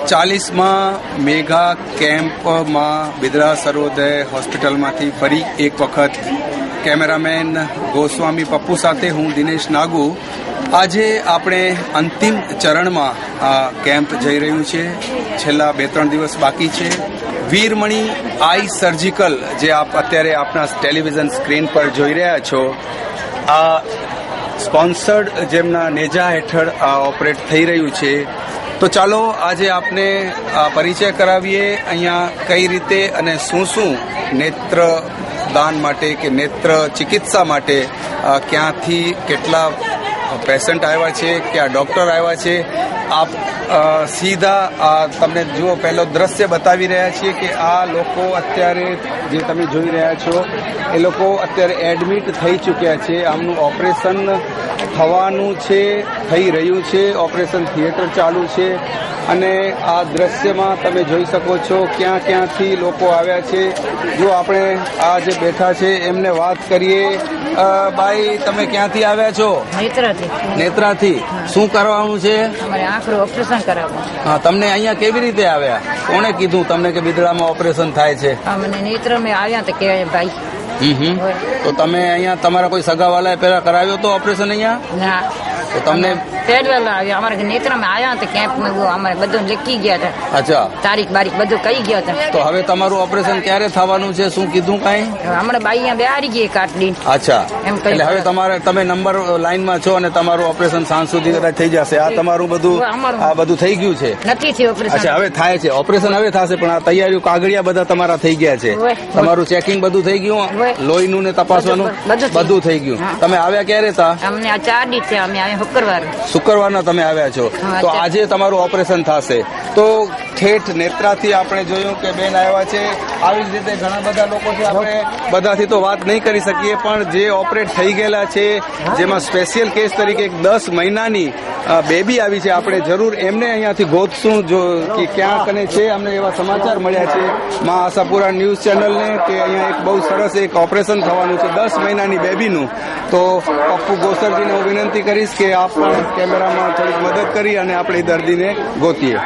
40માં mega કેમ્પમાં બિદડા સર્વોદય હોસ્પિટલમાંથી ફરી એક વખત કેમેરામેન ગોસ્વામી પપ્પુ સાથે હું દિનેશ નાગુ. આજે આપણે અંતિમ ચરણમાં આ કેમ્પ જઈ રહ્યું છે. છેલ્લા 2-3 દિવસ બાકી છે. વીરમણી આઈ સર્જિકલ જે આપ અત્યારે આપના ટેલિવિઝન સ્ક્રીન પર જોઈ રહ્યા છો, આ સ્પોન્સર્ડ જેમના નેજા હેઠળ આ ઓપરેટ થઈ રહ્યું છે. તો ચાલો આજે આપને પરિચય કરાવીએ અહીંયા કઈ રીતે અને શું નેત્ર દાન માટે કે નેત્ર ચિકિત્સા માટે ક્યાંથી કેટલા પેશન્ટ આવ્યા છે, ક્યાં ડૉક્ટર આવ્યા છે. આપ સીધા તમને જુઓ, પહેલો દ્રશ્ય બતાવી રહ્યા છીએ કે આ લોકો અત્યારે જે તમે જોઈ રહ્યા છો એ લોકો અત્યારે એડમિટ થઈ ચૂક્યા છે. આમનું ઓપરેશન થવાનું છે, થઈ રહ્યું છે. ઓપરેશન થિયેટર ચાલુ છે અને આ દ્રશ્યમાં તમે જોઈ શકો છો ક્યાંથી લોકો આવ્યા છે. જો આપણે આ જે બેઠા છે એમને વાત કરીએ. ભાઈ, તમે ક્યાંથી આવ્યા છો? નેત્રાથી. શું કરવાનું છે? આંખનું ઓપરેશન કરાવવું. હા, તમને અહીંયા કેવી રીતે આવ્યા? કોણે કીધું તમને કે બિદડામાં ઓપરેશન થાય છે? મને નેત્ર મેં આવ્યા તો કે ભાઈ. તો તમે અહીંયા તમારા કોઈ સગાવાલાએ પહેલા કરાવ્યો તો ઓપરેશન અહીંયા? ના. તો તમને પેડવેલ આવ્યા. અમારે નેત્રમાં આવ્યા તો કેમ્પમાં અમારે બધું લખી ગયા હતા. અચ્છા. તારીખ બારીખ બધું કહી ગયા હતા. તો હવે તમારું ઓપરેશન ક્યારે થવાનું છે? શું કીધું કાંઈ? હમણાં બાઈ અહીંયા બેહારી ગઈ કાટડી. અચ્છા. એમ એટલે હવે તમે નંબર લાઈનમાં છો અને તમારું ઓપરેશન સાંજ સુધી કદાચ થઈ જશે. આ તમારું બધું થઈ ગયું છે? નથી થયું ઓપરેશન. અચ્છા, હવે થાય છે. ઓપરેશન હવે થશે, પણ આ તૈયારીઓ કાગળિયા બધા તમારા થઈ ગયા છે. તમારું ચેકિંગ બધું થઈ ગયું, લોહીનું ને તપાસવાનું બધું થઈ ગયું. તમે આવ્યા ક્યારે હતા? અમને આ 4 દિવસ છે. અમે આવ્યા શુક્રવારના તમે આવ્યા છો. તો આજે તમારું ઓપરેશન થશે. તો ઠેઠ નેત્રાથી આપણે જોયું કે બેન આવ્યા છે. આવી જ રીતે ઘણા બધા લોકો છે. આપણે બધાથી તો વાત નહીં કરી શકીએ, પણ જે ઓપરેટ થઈ ગયેલા છે, જેમાં સ્પેશિયલ કેસ તરીકે 10 મહિનાની બેબી આવી છે, આપણે જરૂર એમને અહીંયાથી ગોતશું જો કે ક્યાં કને છે. અમને એવા સમાચાર મળ્યા છે મા આશાપુરા ન્યૂઝ ચેનલને કે અહીંયા એક બહુ સરસ એક ઓપરેશન થવાનું છે 10 મહિનાની બેબીનું. તો પપ્પુ ગોસરજીને હું વિનંતી કરીશ કે આપ પણ કેમેરામાં થોડીક મદદ કરી અને આપણે દર્દીને ગોતીએ.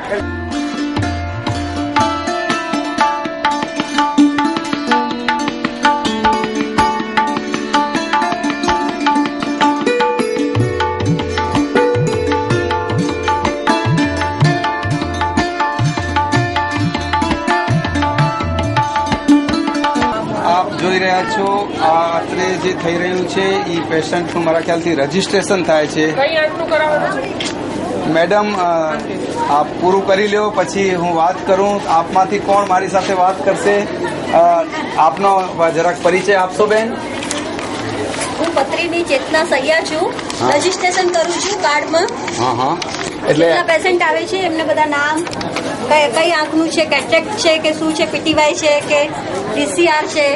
જોઈ રહ્યા છો આ અત્રે જે થઈ રહ્યું છે એ પેશન્ટનું મારા ખ્યાલથી રજીસ્ટ્રેશન થાય છે. મેડમ, આપ પૂરું કરી લો, પછી હું વાત કરું. આપમાંથી કોણ મારી સાથે વાત કરશે? આપનો જરાક પરિચય આપશો બેન? હું પત્રીની ચેતના સૈયા છું. રજીસ્ટ્રેશન કરું છું કાર્ડમાં. હા. એટલે પેશન્ટ આવે છે એમને બધા નામ, કઈ આંખનું છે, કેટેક્ટ છે કે શું છે, પીટીવાય છે કે ડીસીઆર છે,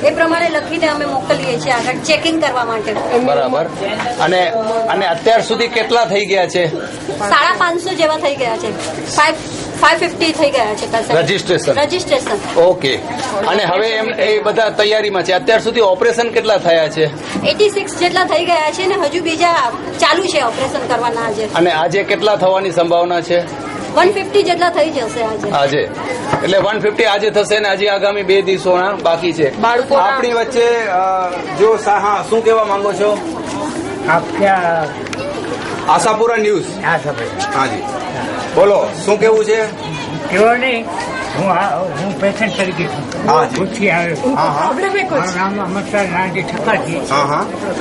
એ પ્રમાણે લખીને અમે મોકલીએ છીએ આગળ ચેકિંગ કરવા માટે. બરાબર. અને અત્યાર સુધી કેટલા થઈ ગયા છે? 550 જેવા થઈ ગયા છે. 550 થઈ ગયા છે રજીસ્ટ્રેશન. ઓકે. અને હવે એ બધા તૈયારીમાં છે. અત્યાર સુધી ઓપરેશન કેટલા થયા છે? 86 જેટલા થઈ ગયા છે ને હજુ બીજા ચાલુ છે ઓપરેશન કરવાના આજે. અને આજે કેટલા થવાની સંભાવના છે? 150 જેટલા થઈ જશે આજે. એટલે 150 આજે થશે ને હજી આગામી 2 દિવસોના બાકી છે. આપણી વચ્ચે જો હા, શું કહેવા માંગો છો? આશાપુરા ન્યૂઝ. હાજી, બોલો, શું કેવું છે? કેવો નહીં, હું પેશન્ટ તરીકે છું. ભૂતથી આવ્યો. મારું નામ અમરસર નાનજી ઠક્કરજી.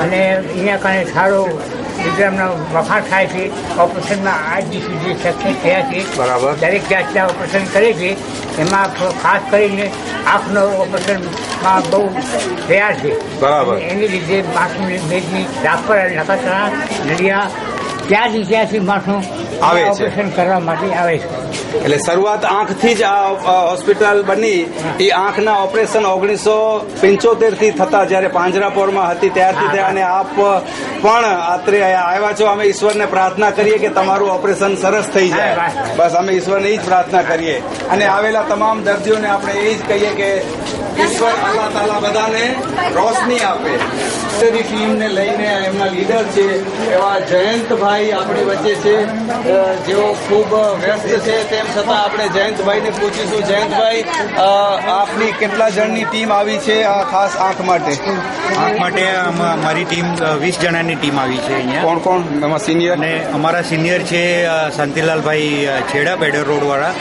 અને અહીંયા કારણે સારો ગુજરાતનો વખાણ થાય છે. ઓપરેશનમાં આજ સુધી સક્સેસ થયા છે. બરાબર. દરેક જાતના ઓપરેશન કરે છે. એમાં ખાસ કરીને આંખનો ઓપરેશનમાં બહુ તૈયાર છે. બરાબર. એની લીધે માથું મેદની રાપર નખત્રાણા નડિયા ત્યાંથી માથું આવે છે ઓપરેશન કરવા માટે આવે છે. એટલે શરૂઆત આંખથી જ આ હોસ્પિટલ બની. એ આંખના ઓપરેશન 1975 થી થતા, જયારે પાંજરાપોરમાં હતી ત્યારથી થયા. અને આપ પણ આત્રે આવ્યા છો. અમે ઈશ્વરને પ્રાર્થના કરીએ કે તમારું ઓપરેશન સરસ થઈ જાય. બસ અમે ઈશ્વરને એ જ પ્રાર્થના કરીએ. અને આવેલા તમામ દર્દીઓને આપણે એ જ કહીએ કે ઈશ્વર અલ્લાહ તાલા બધાને રોશની આપે. તેની ટીમને લઈને એમના લીડર છે એવા જયંતભાઈ આપણી વચ્ચે છે, જેઓ ખૂબ વ્યસ્ત છે. તેમ છતાં આપણે જયંતભાઈને પૂછીશું. જયંતભાઈ, આપની કેટલા જણની ટીમ આવી છે આ ખાસ આંખ માટે? આંખ માટે મારી ટીમ 20 જણાની ટીમ આવી છે અહીંયા. કોણ કોણ એમાં સિનિયર? અને અમારા સિનિયર છે શાંતિલાલભાઈ છેડા, પેડર રોડ વાળા,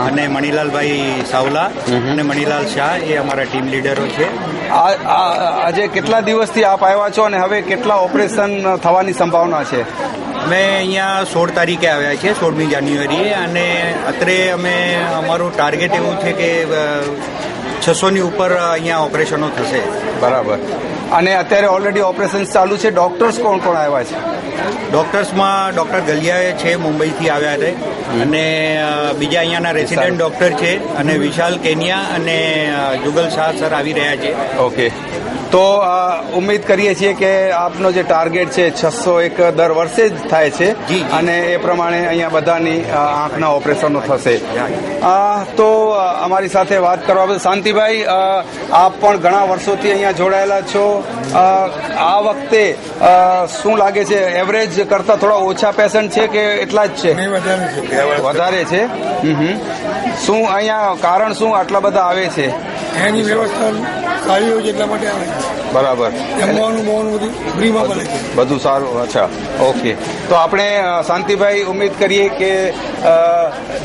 અને મણીલાલભાઈ સાવલા અને મણીલાલ શાહ, એ અમારા ટીમ લીડરો છે. આજે કેટલા દિવસથી આપ આવ્યા છો અને હવે કેટલા ઓપરેશન થવાની સંભાવના છે? અમે અહીંયા 16 તારીખે આવ્યા છીએ, 16મી જાન્યુઆરીએ, અને અત્રે અમારું ટાર્ગેટ એવું છે કે 600ની ઉપર અહીંયા ઓપરેશનો થશે. બરાબર. અને અત્યારે ઓલરેડી ઓપરેશન ચાલુ છે. ડોક્ટર્સ કોણ કોણ આવ્યા છે? ડોક્ટર્સમાં ડોક્ટર ગલિયા છે, મુંબઈથી આવ્યા છે, અને બીજા અહીંયાના રેસિડેન્ટ ડોક્ટર છે, અને વિશાલ કેનિયા અને જુગલ શાહ સર આવી રહ્યા છે. ઓકે. તો ઉમ્મીદ કરીએ છીએ કે આપનો જે ટાર્ગેટ છે 601 દર વર્ષે જ થાય છે, અને એ પ્રમાણે અહીંયા બધાની આંખના ઓપરેશનો થશે. તો અમારી સાથે વાત કરવા બદલ શાંતિભાઈ, આપ પણ ઘણા વર્ષોથી અહીંયા જોડાયેલા છો. આ વખતે શું લાગે છે, એવરેજ કરતા થોડા ઓછા પેશન્ટ છે કે એટલા જ છે? વધારે છે. શું અહીંયા કારણ શું આટલા બધા આવે છે? એની વ્યવસ્થા સારી હોય છે એટલા માટે આવે છે. બરાબર. જમવાનું બધું ફ્રીમાં મળે છે. બધું સારું. અચ્છા, ઓકે. તો આપણે શાંતિભાઈ ઉમ્મીદ કરીએ કે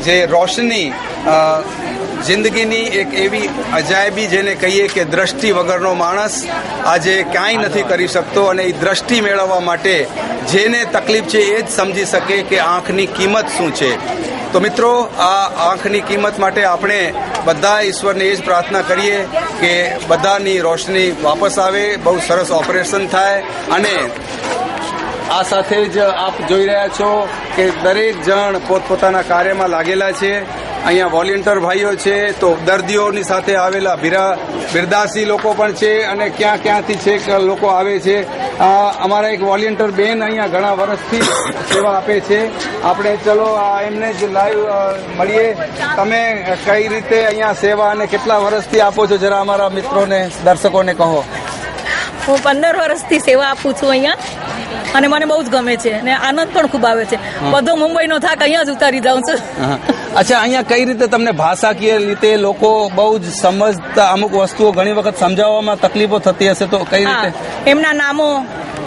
જે રોશની જિંદગીની એક એવી અજાયબી જેને કહીએ કે દ્રષ્ટિ વગરનો માણસ આજે ક્યાંય નથી કરી શકતો, અને એ દ્રષ્ટિ મેળવવા માટે જેને તકલીફ છે એ જ સમજી શકે કે આંખની કિંમત શું છે. તો મિત્રો, આ આંખની કિંમત માટે આપણે બધા ઈશ્વરને એ જ પ્રાર્થના કરીએ કે બધાની રોશની વાપસ આવે, બહુ સરસ ઓપરેશન થાય. અને આ સાથે જ આપ જોઈ રહ્યા છો કે દરેક જણ પોતપોતાના કાર્યમાં લાગેલા છે. અહીંયા વોલેન્ટિયર ભાઈઓ છે, તો દર્દીઓની સાથે આવેલા બિરદાસી લોકો પણ છે, અને ક્યાં ક્યાંથી છે લોકો આવે છે. અમારા એક વોલેન્ટિયર બેન અહીંયા ઘણા વર્ષથી સેવા આપે છે. આપણે ચલો એમને જ લાઈવ મળીએ. તમે કઈ રીતે અહીંયા સેવા અને કેટલા વર્ષથી આપો છો, જરા અમારા મિત્રોને, દર્શકોને કહો. હું 15 વર્ષથી સેવા આપું છું અહીંયા, અને મને બહુ જ ગમે છે, અને આનંદ પણ ખૂબ આવે છે. બધો મુંબઈનો થાક અહીંયા જ ઉતારી જાઉં છું. અચ્છા, અહીંયા કઈ રીતે તમને ભાષાકીય રીતે લોકો બહુ જ સમજતા, અમુક વસ્તુઓ ઘણી વખત સમજાવવામાં તકલીફો થતી હશે, તો કઈ રીતે? એમના નામો,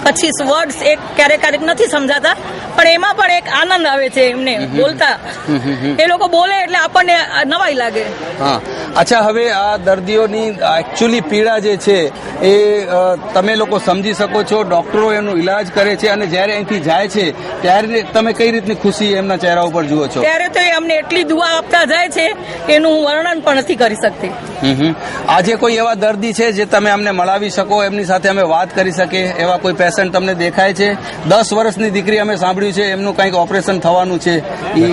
પછી વર્ડ્સ એક ક્યારેક નથી સમજાતા, પણ એમાં પણ એક આનંદ આવે છે એમને બોલતા. એ લોકો બોલે એટલે આપણને નવાઈ લાગે. હા. અચ્છા, હવે આ દર્દીઓની એકચ્યુઅલી પીડા જે છે એ તમે લોકો સમજી શકો છો. ડોક્ટરો એનું ઈલાજ કરે છે, અને જ્યારે અહીંથી જાય છે ત્યારે તમે કઈ રીતની ખુશી એમના ચહેરા ઉપર જુઓ છો? ત્યારે તો એ અમને એટલી દુઆ આપતા જાય છે એનું હું વર્ણન પણ નથી કરી શકતી. આજે કોઈ એવા દર્દી છે જે તમે અમને મળાવી શકો, એમની સાથે અમે વાત કરી શકીએ, એવા કોઈ પેશન્ટ તમને દેખાય છે? 10 વર્ષની દીકરી અમે સાંભળ્યું છે એમનું કંઈક ઓપરેશન થવાનું છે, એ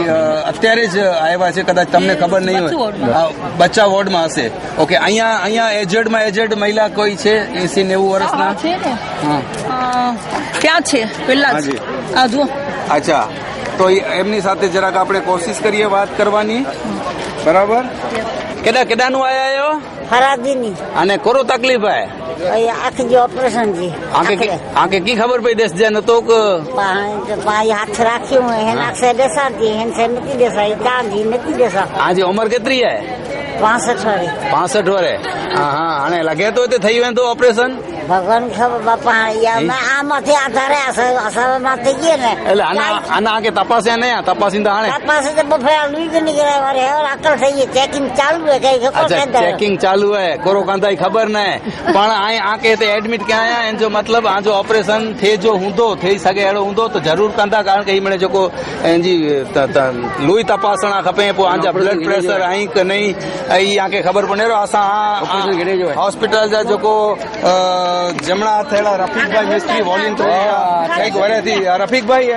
અત્યારે જ આવ્યા છે, કદાચ તમને ખબર નહીં હોય. બચ્ચા વોર્ડમાં હશે. ઓકે. અહીંયા એજેડ મહિલા કોઈ છે 80-90 વર્ષના? ક્યાં છે પેલા જ આ જુઓ. અચ્છા, તો એમની સાથે જરાક આપણે કોશિશ કરીએ વાત કરવાની. બરાબર. કેદાનું આયા ફરાદીની અને કોરો તકલીફ હે? આંખ જે ઓપરેશન છે. આંખે કી ખબર પડી દેશ જે નતો કે હાથ રાખ્યું હેન આંખ દેસાતી હેન સે નથી દેસાઈ ચાંદી નથી દેસા. આજે ઉંમર કેટલી હે? 65 વર્ષ. હા. અને લાગે તો તે થઈ તો ઓપરેશન ભગવાન ખબર બાપા. આમાંથી આધારે અસરમાં થઈ ગયા ને, એટલે આના આગે તપાસ્યા નહીં, તપાસીને આણે તપાસે તો બફા લુઈ કે નહીં કરાય. મારે હવે અકલ થઈ ગઈ. ચેકિંગ ચાલુ હે કઈ ખબર? ચેકિંગ ચાલુ હે. કોરો કાંતાઈ ખબર ને, પણ આંકે તે એડમિટ ક્યાં આયા એન જો મતલબ આ જો ઓપરેશન થે જો હूंदो થઈ सघे अहिड़ो हूंदो त ज़रूरु कंदा, कारण के हिन जेको जी लोही तपासणा खपे, पोइ आंजा ब्लड प्रेशर आई कि नहीं ई आंखे ख़बर पवंदे. असां हॉस्पिटल जा जेको જમણા હાથ થયેલા રફીકભાઈ મિસ્ત્રી વોલેન્ટિયર કઈક વર્ષથી. રફીકભાઈ,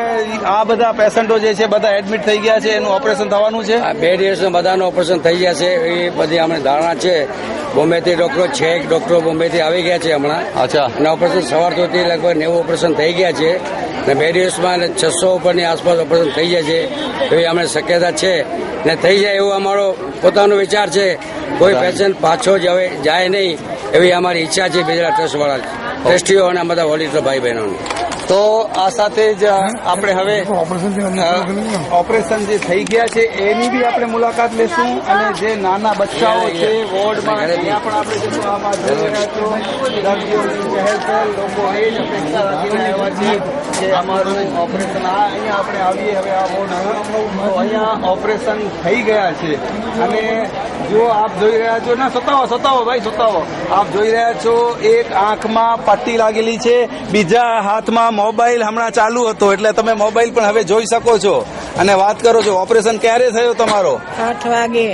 આ બધા પેશન્ટો જે છે બધા એડમિટ થઈ ગયા છે, એનું ઓપરેશન થવાનું છે? 2 દિવસમાં બધાનું ઓપરેશન થઈ ગયા છે, એ બધી અમને ધારણા છે. બોમ્બેથી ડોક્ટરો 6 ડોક્ટરો બોમ્બેથી આવી ગયા છે હમણાં. અચ્છા. અને ઓપરેશન સવારથી લગભગ 90 ઓપરેશન થઈ ગયા છે, અને 2 દિવસમાં 600 ઉપરની આસપાસ ઓપરેશન થઈ જાય છે એવી અમને શક્યતા છે, ને થઈ જાય એવો અમારો પોતાનો વિચાર છે. કોઈ પેશન્ટ પાછો જ હવે જાય નહીં એવી અમારી ઈચ્છા છે બિદડા ટ્રસ્ટ વાળા ટ્રસ્ટીઓ અને બધા વોલિટર ભાઈ બહેનોની. તો આ સાથે જ આપણે હવે ઓપરેશન જે થઈ ગયા છે એની બી આપણે મુલાકાત લેશું અને જે નાના બચ્ચાઓ છે વોર્ડમાં ત્યાં પણ આપણે જશું. આમાં જોઈ રહ્યા છો દર્દીઓની ચહેલપહેલ, લોકો એ જ અપેક્ષા રાખીને આવ્યા છે કે અમારું ઓપરેશન અહીંયા આપણે આવીએ હવે આ વોર્ડમાં. તો અહીંયા ઓપરેશન થઈ ગયા છે અને જો આપ જોઈ રહ્યા છો ના સતાવો ભાઈ સતાવો. આપ જોઈ રહ્યા છો એક આંખમાં પટ્ટી લાગેલી છે, બીજા હાથમાં મોબાઈલ હમણાં ચાલુ હતો એટલે તમે મોબાઈલ પણ હવે જોઈ શકો છો અને વાત કરો છો. ઓપરેશન ક્યારે થયો તમારો? 8 વાગે.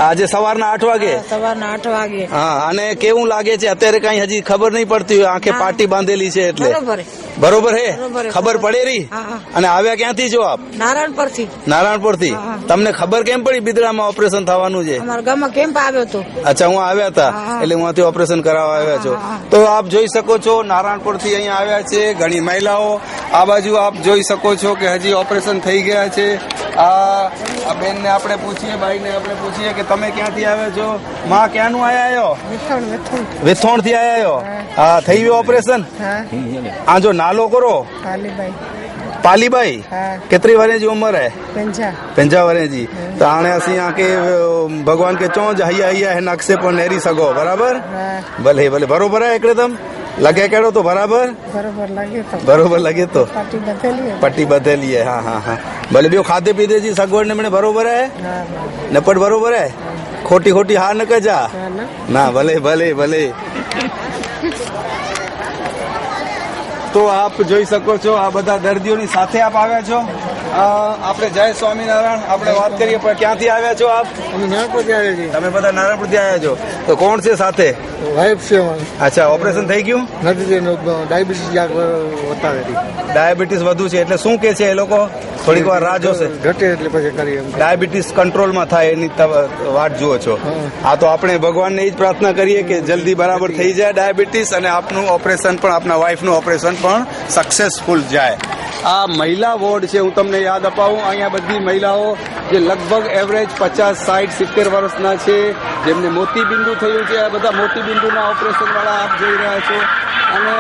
આજે સવારના 8 વાગે. સવારના 8 વાગે. હા, અને કેવું લાગે છે અત્યારે? કઈ હજી ખબર નહીં પડતી હોય, આંખે પાટી બાંધેલી છે એટલે બરોબર હે? ખબર પડે રહી? અને આવ્યા ક્યાંથી છો આપ? નારાયણપુરથી. તમને ખબર કેમ પડી બિદડામાં ઓપરેશન થવાનું છે? અમારા ગામમાં કેમ્પ આવ્યો હતો. અચ્છા, હું આવ્યા હતા એટલે હું ત્યાંથી ઓપરેશન કરાવવા આવ્યા છો. તો આપ જોઈ શકો છો નારાયણપુરથી અહીંયા આવ્યા છે ઘણી મહિલાઓ. આ બાજુ આપ જોઈ શકો છો કે હજી ઓપરેશન થઈ ગયા છે. આ બેનને આપણે પૂછીએ, ભાઈને આપણે પૂછીએ કે તમે ક્યાંથી આવ્યા છો? માં ક્યાંનું આવ્યો? વિથોણ થી આવ્યો. હા, થઈ ગયું ઓપરેશન? આ જો નાલો કરો पालीबाई कितनी वरे जी उम्र है? 50 वरे जी. तो हाणे असीं आके भगवान के चौं हया हया है नक्शे पर नेरी सगो बराबर? भले भले बरोबर है एकदम लगे कहो तो बराबर लगे तो पट्टी बदली है. हाँ हाँ हाँ भले बो खाधे पीते जी सगवड़ ने मैंने बरोबर है नपट बरोबर है खोटी खोटी हार न कजा ना भले भले भले. તો આપ જોઈ શકો છો આ બધા દર્દીઓની સાથે આપ આવ્યા છો. આપણે જય સ્વામિનારાયણ આપણે વાત કરીએ પણ ક્યાંથી આવ્યા છો આપ? અમે નારાયણપુરથી આવ્યા છીએ. તમે બધા નારાયણપુરથી આવ્યા છો. તો કોણ છે સાથે? વાઇફ છે. અચ્છા, ઓપરેશન થઈ ગયું? નથી, ડાયાબિટીસ બતાવે છે. ડાયાબિટીસ વધુ છે એટલે શું કે છે એ લોકો? થોડીક વાર રાહ જોશે, ઘટે એટલે પછી કરીએ. ડાયાબિટીસ કંટ્રોલમાં થાય એની વાટ જુઓ છો. હા, તો આપણે ભગવાનને એ જ પ્રાર્થના કરીએ કે જલ્દી બરાબર થઈ જાય ડાયાબિટીસ અને આપનું ઓપરેશન પણ આપના વાઇફનું ઓપરેશન પણ સક્સેસફુલ જાય. આ મહિલા વોર્ડ છે. હું તમને યાદ અપાવું, અહીંયા બધી મહિલાઓ જે લગભગ એવરેજ 50, 60, 70 વર્ષના છે જેમને મોતીબિંદુ થયું છે. આ બધા મોતીબિંદુના ઓપરેશન વાળા આપ જોઈ રહ્યા છો. અને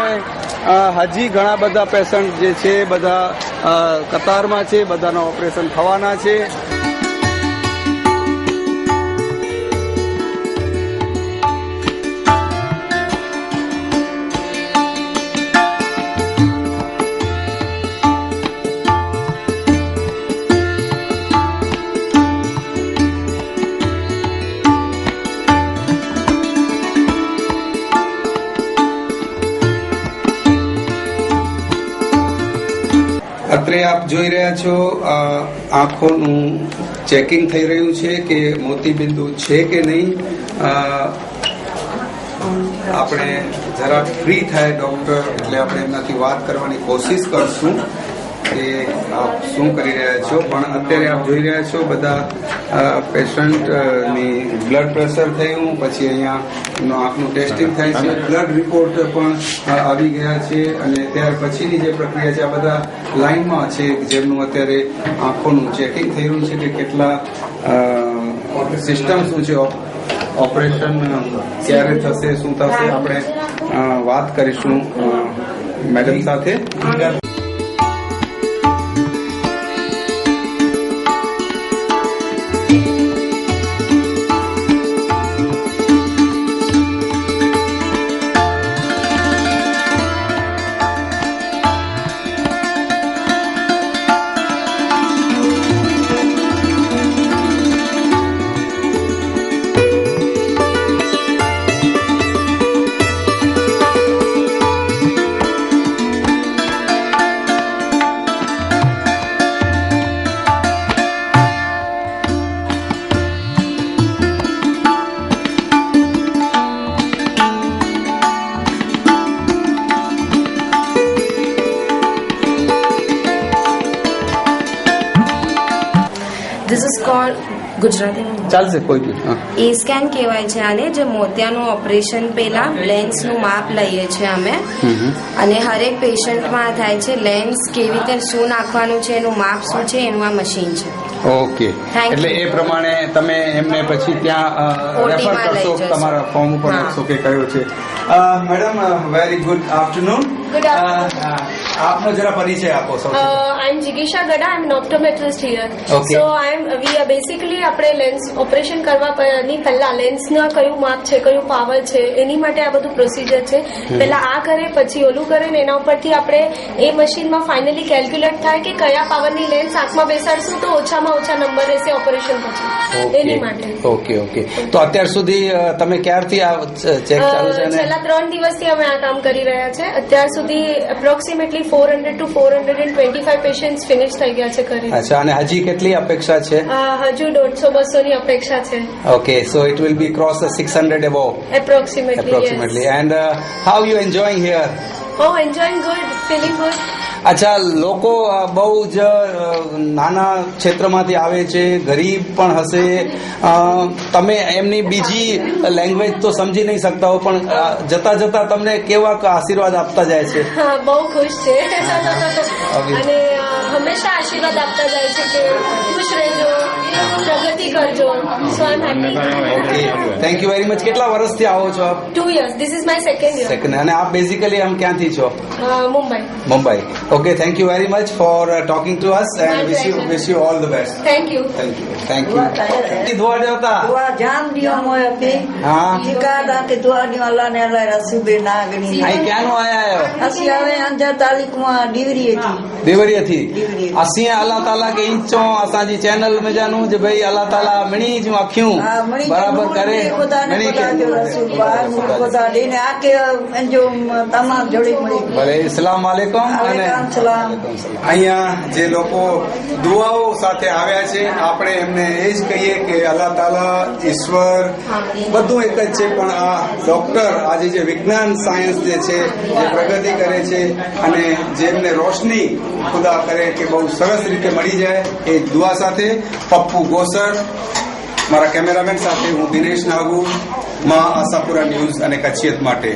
હજી ઘણા બધા પેશન્ટ જે છે બધા કતારમાં છે, બધાના ઓપરેશન થવાના છે. અત્રે આપ જોઈ રહ્યા છો આંખોનું ચેકિંગ થઈ રહ્યું છે કે મોતીબિંદુ છે કે નહીં. આપણે જરા ફ્રી થાય ડોક્ટર એટલે આપણે એમનાથી વાત કરવાની કોશિશ કરશું કે આપ શું કરી રહ્યા છો. પણ અત્યારે આપ જોઈ રહ્યા છો બધા પેશન્ટની બ્લડ પ્રેશર થયું, પછી અહીંયા આંખનું ટેસ્ટિંગ થાય છે, બ્લડ રિપોર્ટ પણ આવી ગયા છે અને ત્યાર પછીની જે પ્રક્રિયા છે આ બધા લાઇનમાં છે જેમનું અત્યારે આંખોનું ચેકિંગ થઈ રહ્યું છે કે કેટલા સિસ્ટમ શું છે, ઓપરેશન ક્યારે થશે, શું થશે. આપણે વાત કરીશું મેડમ સાથે. This is called ગુજરાતીમાં ચાલશે કોઈ બી. એ સ્કેન કહેવાય છે આને, જે મોતિયાનું ઓપરેશન પહેલા લેન્સનું માપ લઈએ છીએ અમે અને હરેક પેશન્ટમાં થાય છે. લેન્સ કેવી રીતે શું નાખવાનું છે, એનું માપ શું છે, એનું આ મશીન છે. ઓકે, Thank એટલે એ પ્રમાણે તમે એમને પછી ત્યાં OT રેફર માં લઈ કરશો, જશો. તમારા ફોર્મ ઉપર હા. લખશો કે કયો છે. Madam, very good afternoon. Good afternoon. આપનો જરા પરિચય આપો સૌથી. I'm Jigisha Gada. I'm an optometrist here. Okay. So we are basically આપણે લેન્સ ઓપરેશન કરવાની પહેલા લેન્સના કયું માપ છે, કયું પાવર છે, એની માટે આ બધું પ્રોસિજર છે. પહેલા આ કરે પછી ઓલું કરે ને એના ઉપરથી આપણે એ મશીનમાં ફાઇનલી કેલ્ક્યુલેટ થાય કે કયા પાવરની લેન્સ આંખમાં બેસાડશું તો ઓછામાં ઓછા નંબર રહેશે ઓપરેશન પછી. એની માટે. Okay okay. તો અત્યાર સુધી તમે ક્યારથી આ ચેક ચાલુ છે? છેલ્લા 3 દિવસથી અમે આ કામ કરી રહ્યા છે. અત્યાર સુધી એપ્રોક્સિમેટલી 400 to 425 પેશન્ટ્સ ફિનિશ થઈ ગયા છે કરી. અચ્છા, અને હજી કેટલી અપેક્ષા છે? હજુ 150-200 ની અપેક્ષા છે. Okay, so it will be cross the 600 above. Approximately. Yes. And how you enjoying here? Oh, enjoying good, feeling good. અચ્છા, લોકો બહુ જ નાના ક્ષેત્રમાંથી આવે છે, ગરીબ પણ હશે. તમે એમની બીજી લેંગ્વેજ તો સમજી નહીં શકતા હો, પણ જતા જતા તમને કેવા આશીર્વાદ આપતા જાય છે? હા, બહુ ખુશ છે અને હંમેશા આશીર્વાદ આપતા જાય છે કે ખુશ રહેજો, પ્રગતિ કરજો. So I am happy. Okay, thank you very much. કેટલા વર્ષથી આવો છો આપ? 2 years. This is my second year. Second. અને આપ બેઝિકલી આમ ક્યાંથી છો? Mumbai. Mumbai. Okay, thank you very much for talking two us and wish you all the best. Thank you. Thank you. દુઆ દેવતા. જામ દિયો મોય પે હા, શિકાયત કે દુઆ દિયો અલ્લાહ ને અલ્લાહ રસૂબે નાગણી અહીં ક્યાંનો આયા અસી હવે 11 તારીખમાં ડીવરી હતી દેવરિયાથી. असीं अल्लाह ताला के इंचो असांजी चैनल में जानू जे भाई अल्लाह ताला मणी जूं अखियूं बराबर करे. मणी के खुदा देने आके जो तमाम जोड़ी मળી ભલે. અસ્સલામ વાલેકુમ. અને અહીંયા જે લોકો દુઆઓ સાથે આવ્યા છે, આપણે એમને એ જ કહીએ કે અલ્લાહ તાલા, ઈશ્વર બધું એક જ છે, પણ આ ડોક્ટર આજે જે વિજ્ઞાન સાયન્સ જે છે જે પ્રગતિ કરે છે અને જેમને રોશની ખુદા કરે કે બહુ સરસ રીતે મળી જાય, એ દુઆ સાથે પપ્પુ ગોસર, મારા કેમેરામેન સાથે હું દિનેશ નાગુ, માં આશાપુરા ન્યૂઝ અને કચ્છિયત માટે.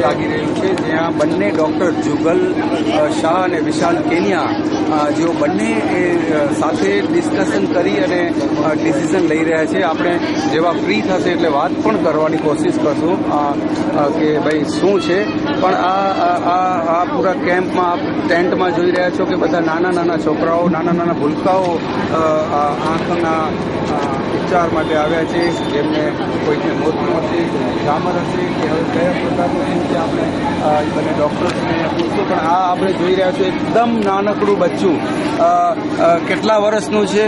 લાગી રહ્યું છે, જ્યાં બંને ડૉક્ટર જુગલ શાહ અને વિશાલ કેનિયા જેઓ બંને સાથે ડિસ્કશન કરી અને ડિસિઝન લઈ રહ્યા છે. આપણે જેવા ફ્રી થશે એટલે વાત પણ કરવાની કોશિશ કરશું કે ભાઈ શું છે. પણ આ પૂરા કેમ્પમાં આપ ટેન્ટમાં જોઈ રહ્યા છો કે બધા નાના નાના છોકરાઓ, નાના નાના ભૂલકાઓ આંખના ઉપચાર માટે આવ્યા છે, જેમને કોઈને મોતનું હશે, ઝામર હશે કે હવે કયા પ્રકારનું શું છે આપણે બંને ડૉક્ટર્સને પૂછશું. પણ આ આપણે જોઈ રહ્યા છો એકદમ નાનકડું બચ્ચું, કેટલા વર્ષનું છે?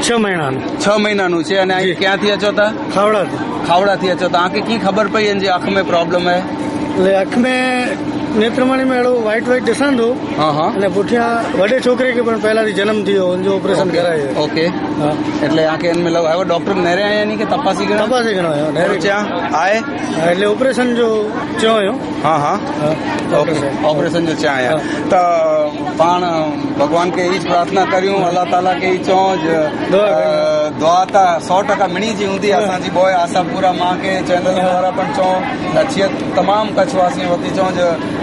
6 મહિનાનું. 6 મહિનાનું છે. અને અહીં ક્યાંથી અચો था? खावड़ाથી अचो था. आंखें की खबर पई जे आंख में प्रॉब्लम है? अख में नेत्रमणी में अहिड़ो वाइट ॾिसंदो. અને पुठियां वॾे छोकिरे खे पण पहिलांથી જન્મ થયો हुनजो ऑपरेशन करायो. ओके. એટલે આંखे में लॻो आयो डॉक्टर नेरे आया यानी कि तपासी गणो आयो नेरे चा आए એટલે ऑपरेशन जो चयो हुयो. ऑपरेशन जो चा आया त पाण भगवान के ई प्रार्थना करियूं, अल्लाह ताला के ई चओ दुआ त 100% मिणी जी हूंदी. असांजी बोय आशापुरा मां के चैनल वारा पण चओ अच्छी तमाम कच्छवासी वती चओ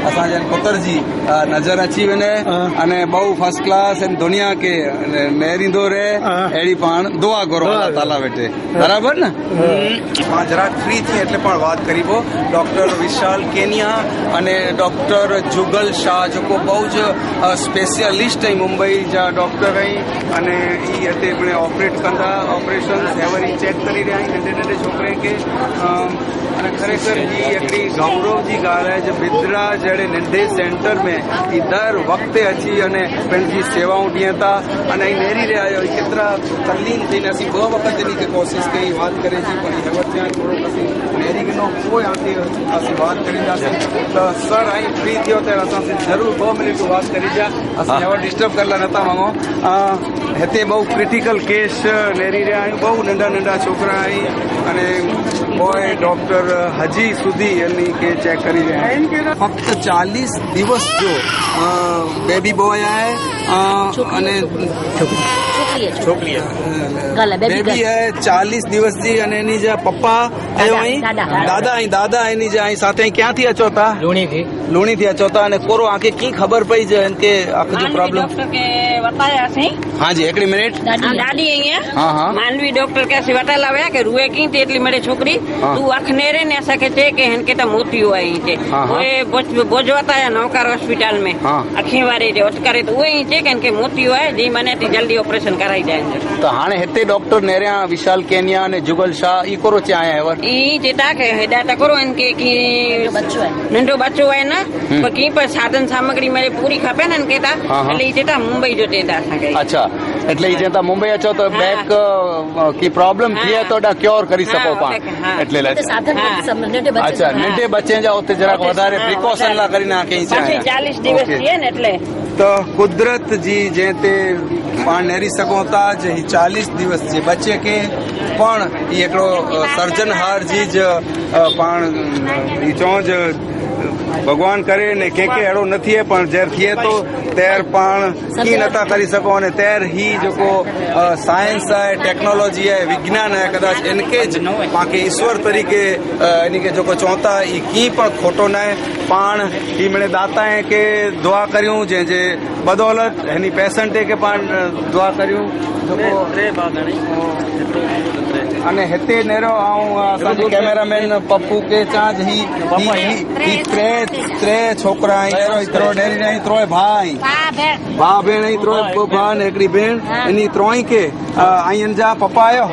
असांजे पुत्र जी नज़र अची वञे અને બહુ ફર્સ્ટ ક્લાસ એમ દુનિયા કે મેરીંદો રે એડી પણ દુઆ કરો અલ્લાહ તાલા વેટે. બરાબર ને? જરાક ફ્રી થી એટલે પણ વાત કરીબો ડોક્ટર વિશાલ કેનિયા અને ડોક્ટર જુગલ શાહ જેકો બહુ જ સ્પેશિયાલિસ્ટ અહીં મુંબई जा डॉक्टर आहिनि અને એ हिते पिण ऑपरेट कंदा ऑपरेशन वरी चेक करी रहिया आहिनि नंढे नंढे छोकिरे खे. અને ખરેખર એ हिकिड़ी गौरव जी ॻाल्हि आहे जो बिदरा जहिड़े नंढे सेंटर में ई दर वक़्ते अची અને पंहिंजी सेवाऊं ॾियनि था અને અહીં નેરી રહ્યા આहियो. केतिरा तल्लीन થઈને असीं 2 वक़्त એની કે कोशिश कई વાત करे છે પણ હેવત ત્યાં થોડોક असीं નેરી गिनो पोइ आंटी असीं વાત करींदासीं. त सर અહીં फ्री थियो त असां ज़रूरु 2 मिनट વાત કરી जा. असीं હેવत डिस्टर्ब करला नथा मांगो. हिते બહુ ક્રિટિકલ કેસ નેરી રહ્યા આहियूं. બહુ નંढा नंढा छोकिरा आहिनि અને બોય ડોક્ટર હજી સુધી એની કે ચેક કરી રહ્યા આहिनि. ફક્ત 40 દિવસ જો બેબી બોય आहे અને છોકરી બેબી है 40 દિવસ जी અને એની જે પપ્પા આયો અહીં દાદા એની જે અહીં સાથે અહીં ક્યાંથી અચો था? લુણીથી અચો था. અને કોરો આંખે કી ખબર પઈ છે કે આંખ जो प्रॉब्लम डॉक्टर के बताया सी. हाँ जी हिकिड़ी मिनट. दादी आई है. हाँ मानवी डॉक्टर के असी वटाला वया के रुए की थी एटली मेरे छोकरी तू अख नेरे ने असा के चे के हन के त मोती हुआ ही चे ओए बोझवाता है नौकर हॉस्पिटल में अखी वारे जे ओटकरे तो ओए ही चे के मोती हुआ है जी मने ती जल्दी ऑपरेशन कराई जाए. तो हाणे हिते डॉक्टर नेरिया विशाल केनिया ने जुगल शाह ई कोरो चे आया है ई जेता के हेदायत करो इनके की बच्चो है नंढो बच्चो है ना पर की पर साधन सामग्री मेरे पूरी खपे न इनके ता એટલે ઈ જેતા મુંબઈ જો તેતા સકે. अच्छा એટલે ઈ જેતા મુંબઈ અચો તો બેક की प्रॉब्लम थी है तो क्योर करी सको पा એટલે अच्छा नंढे बच्चे जा उते जरा વધારે प्रिकॉशन ला करी नाखे ई चाहे 40 દિવસ થયે ને એટલે तो कुदरत जी जेते पाण नेरी सघूं था जे 40 દિવસ जे बच्चे के पण ई हिकिड़ो सर्जनहार जी ज पाण ई चओ ज भगवान करे ने के अहिड़ो न थिए पण जर थिए तो तैर पाण की नथा करी सघूं અને तैर ही जेको साइंस आहे टेक्नोलॉजी आहे विज्ञान आहे कदाच इनके ज पाण ईश्वर तरीके इनके जेको चऊं था ई की पण खोटो न आहे. पाण ही मिड़े दाता आहे के दुआ करियूं जंहिंजे बदौलत हिन पेशेंट के पाण दुआ करियूं અને हिते नेरो असांजो कैमरामैन पप्पू के चांज ही त्रे छोकरा आहिनि एतिरो नेरी रही त्रोय भाई भाउ भेण ऐं त्रोय भाउ ने हिकिड़ी भेण इनी त्रोई के आहिनि जा पप्पा आयो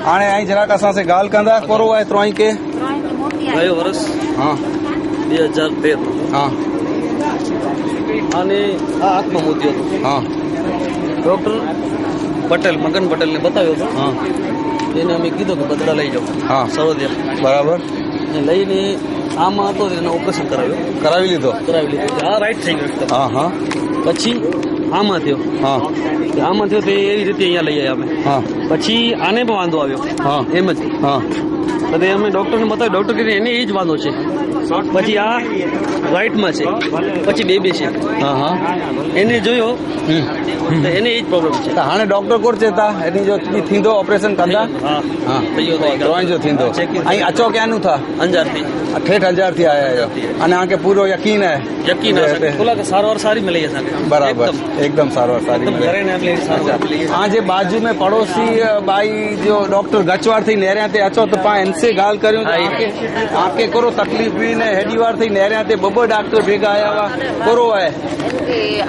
हाणे आई जरा असां से ॻाल्हि कंदा कोरो आहे त्रोई के गयो वर्ष हाँ 2013 हाँ અને આ આંખમાં મોતી હતો. हाँ ડોક્ટર પટેલ મગન પટેલને બતાવ્યો હતો. हाँ એને અમે કીધું કે બદડા લઈ જાઓ. हाँ સરોદિયા બરાબર લઈને આમાં હતો એને ઓપરેશન કરાવી લીધો. આ રાઈટ થઈ ગયો. હા હા પછી આમાં થયો. હા આમાં થયો તો એ રીતે અહીંયા લઈ આવ્યા અમે. હા પછી આને પણ વાંધો આવ્યો હા એમ જ. હા અને અમે ડોક્ટરને બતાવ્યું, ડોક્ટર કીધું એને એ જ વાંધો છે, પછી આ રાઈટમાં છે, પછી બેબી છે, એને જોયો તો એને એ જ પ્રોબ્લેમ છે. हाणे डॉक्टर कोर चेता एनी जो थींदो ऑपरेशन कंदा तव्हां जो थींदो ऐं अचो क्यानु था अंजार थी ठेठ अंजार थी आया आहियो अने आके पूरो यकीन है यकीन आहे बोला कि सारवार सारी मिली असांखे बराबर एकदम सारवार सारी मिले घरे ने आपले सारवार मिली हाँ जे बाजू में पड़ोसी बाई जो डॉक्टर गचवार थी नेरिया ते अचो तो पाण इनसे गाल करियो आके करो तकलीफ भी ने हेडी वार थी नेरिया ते बबो डॉक्टर भेगा आया हुआ करो है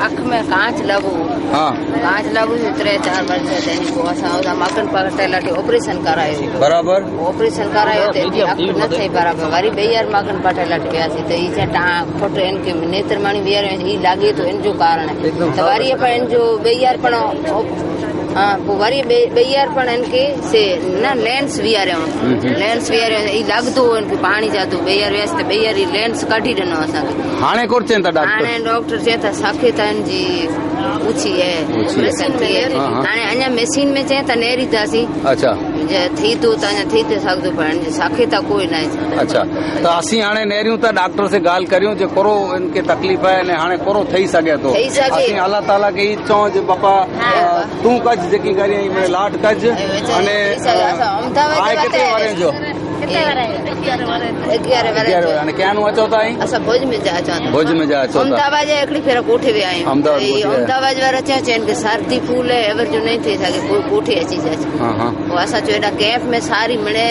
अख में कांच लगो हाँ कांच लगो 3-4 वर्ष तेनी को असां मगन पटेलाटी ऑपरेशन करायो बराबर ऑपरेशन करायो ते अख न थई बराबर वरी बेयर मगन पटेलाटी व्यासी तो ई छा खोटो इनके नेत्रमणी वियर ई लागे तो इन जो कारण है तो वरी पण इन जो बेयर पण हाँ वरी बेयर पण इनके से ना लेंस वियारो ई लगदो इनके पानी जातो बेयर व्यस्त बेयर ई लेंस काढी ॾिनो असांखे हाणे कोर चेता डॉक्टर हाणे डॉक्टर चेता साखेतन जी पूछी है ऑपरेशन थी है हाणे अञा मशीन में चेता नेरी तासी अच्छा थी तो अञा थी तो सकदो पण साखेता कोई ना अच्छा तो असीं हाणे नेरियूं था डॉक्टर से गाल करियूं जो करो इनके तकलीफ़ है ने हाणे करो थई सके तो असीं अल्लाह ताला के ई चऊं जे बापा तू कज जेकी करी मेरे लाट कज अने आए किते वरे जो 11 वारे क्यानु अचो था असां भुज में जा अचो भुज में जा अचो अहमदाबाद जे हिकिड़ी भेरो कोठे विया आहियूं अहमदाबाद वारा चयो चइनि कि सर्दी फूल है एवर जो नहीं थी सके कोई कोठे अची जाए पोइ असां चयो एॾा कैंप में सारी मिले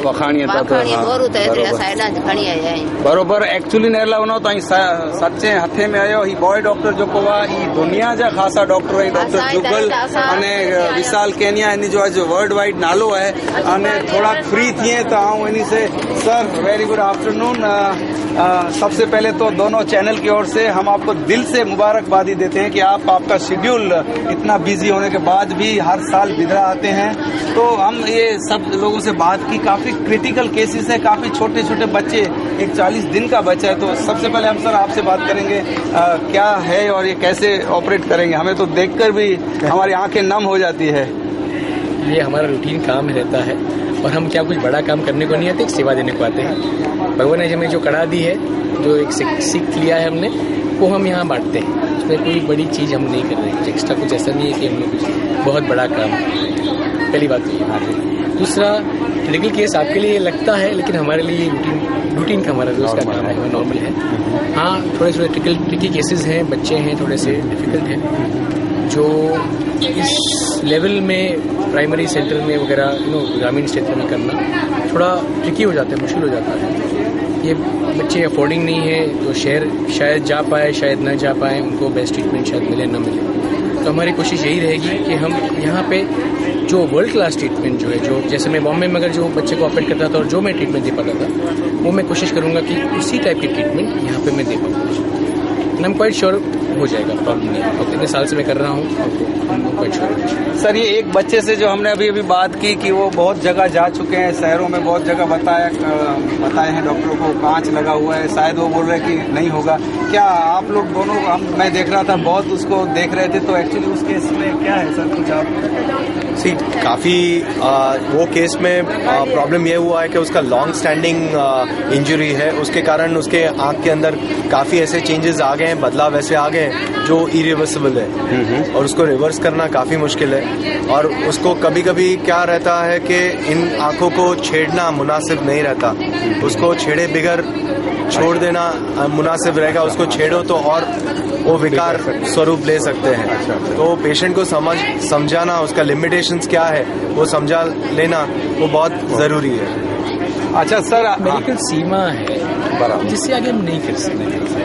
वखाणी गोरू त एतिरे असां एॾा खणी आया आहियूं बरोबर एक्चुअली नेरला वञो त सचे हथे में आयो ही बॉय डॉक्टर जेको आहे ई दुनिया जा ख़ासा डॉक्टर आहिनि डॉक्टर जुगल अने विशाल केनिया इन जो अॼु वर्ल्ड वाइड नालो आहे अने थोड़ा फ्री थिए त आऊं इन से सर वेरी गुड आफ्टरनून सबसे पहले तो दोनों चैनल की ओर से हम आपको दिल से मुबारकबादी देते हैं कि आपका शेड्यूल इतना बिजी होने के बाद भी हर साल बिदरा आते हैं तो हम ये सब लोगों से बात की काफ़ी क्रिटिकल केसेस है काफ़ी छोटे छोटे बच्चे एक 40 दिन का बच्चा है तो सबसे पहले हम सर आपसे बात करेंगे क्या है और ये कैसे ऑपरेट करेंगे हमें तो देखकर भी हमारी आंखें नम हो जाती है ये हमारा रूटीन काम रहता है और हम क्या कुछ बड़ा काम करने को नहीं आते, एक सेवा देने को आते हैं। भगवान ने हमें जो कड़ा दी है, जो एक सीख लिया है हमने, वो हम यहाँ बांटते हैं। उसमें कोई बड़ी चीज़ हम नहीं कर रहे, कुछ एक्स्ट्रा कुछ ऐसा नहीं है कि हमने कुछ बहुत बड़ा काम। पहली बात तो ये। दूसरा, क्रिटिकल केस आपके लिए लगता है, लेकिन हमारे लिए रूटीन का हमारा रोज़ का काम है, वो नॉर्मल है। हाँ, थोड़े ट्रिकी केसेस हैं, बच्चे हैं, थोड़े से डिफिकल्ट हैं, जो इस लेवल में प्राइमरी सेंटर में वगैरह ग्रामीण क्षेत्र में करना थोड़ा ट्रिकी हो जाता है, मुश्किल हो जाता है। ये बच्चे अफोर्डिंग नहीं है तो शहर शायद जा पाए, शायद न जा पाए, उनको बेस्ट ट्रीटमेंट शायद मिले न मिले। तो हमारी कोशिश यही रहेगी कि हम यहाँ पे जो वर्ल्ड क्लास ट्रीटमेंट जो है, जो जैसे मैं बॉम्बे में अगर जो बच्चे को ऑपरेट करता था और जो मैं ट्रीटमेंट दे पाता था, वो मैं कोशिश करूँगा कि उसी टाइप की ट्रीटमेंट यहाँ पे मैं दे पाऊँ। आई एम क्वाइट श्योर हो जाएगा, प्रॉब्लम नहीं है। और कितने साल से मैं कर रहा हूँ, क्वाइट श्योर। सर ये एक बच्चे से जो हमने अभी बात की कि वो बहुत जगह जा चुके हैं, शहरों में बहुत जगह बताए हैं डॉक्टरों को कांच लगा हुआ है, शायद वो बोल रहे हैं कि नहीं होगा। क्या आप लोग दोनों मैं देख रहा था बहुत उसको देख रहे थे, तो एक्चुअली उस केस में क्या है सर कुछ आप काफ़ी वो केस में प्रॉब्लम ये हुआ है कि उसका लॉन्ग स्टैंडिंग इंजरी है, उसके कारण उसके आँख के अंदर काफ़ी ऐसे चेंजेस आ गए हैं, बदलाव ऐसे आ गए हैं जो इरिवर्सिबल है और उसको रिवर्स करना काफ़ी मुश्किल है। और उसको कभी कभी क्या रहता है कि इन आँखों को छेड़ना मुनासिब नहीं रहता, उसको छेड़े बिगर छोड़ देना मुनासिब रहेगा, उसको छेड़ो तो और वो विकार स्वरूप ले सकते हैं। तो पेशेंट को समझाना, उसका लिमिटेशंस क्या है वो समझा लेना वो बहुत ज़रूरी है। अच्छा सर, मेडिकल सीमा है जिससे आगे हम नहीं कर सकते।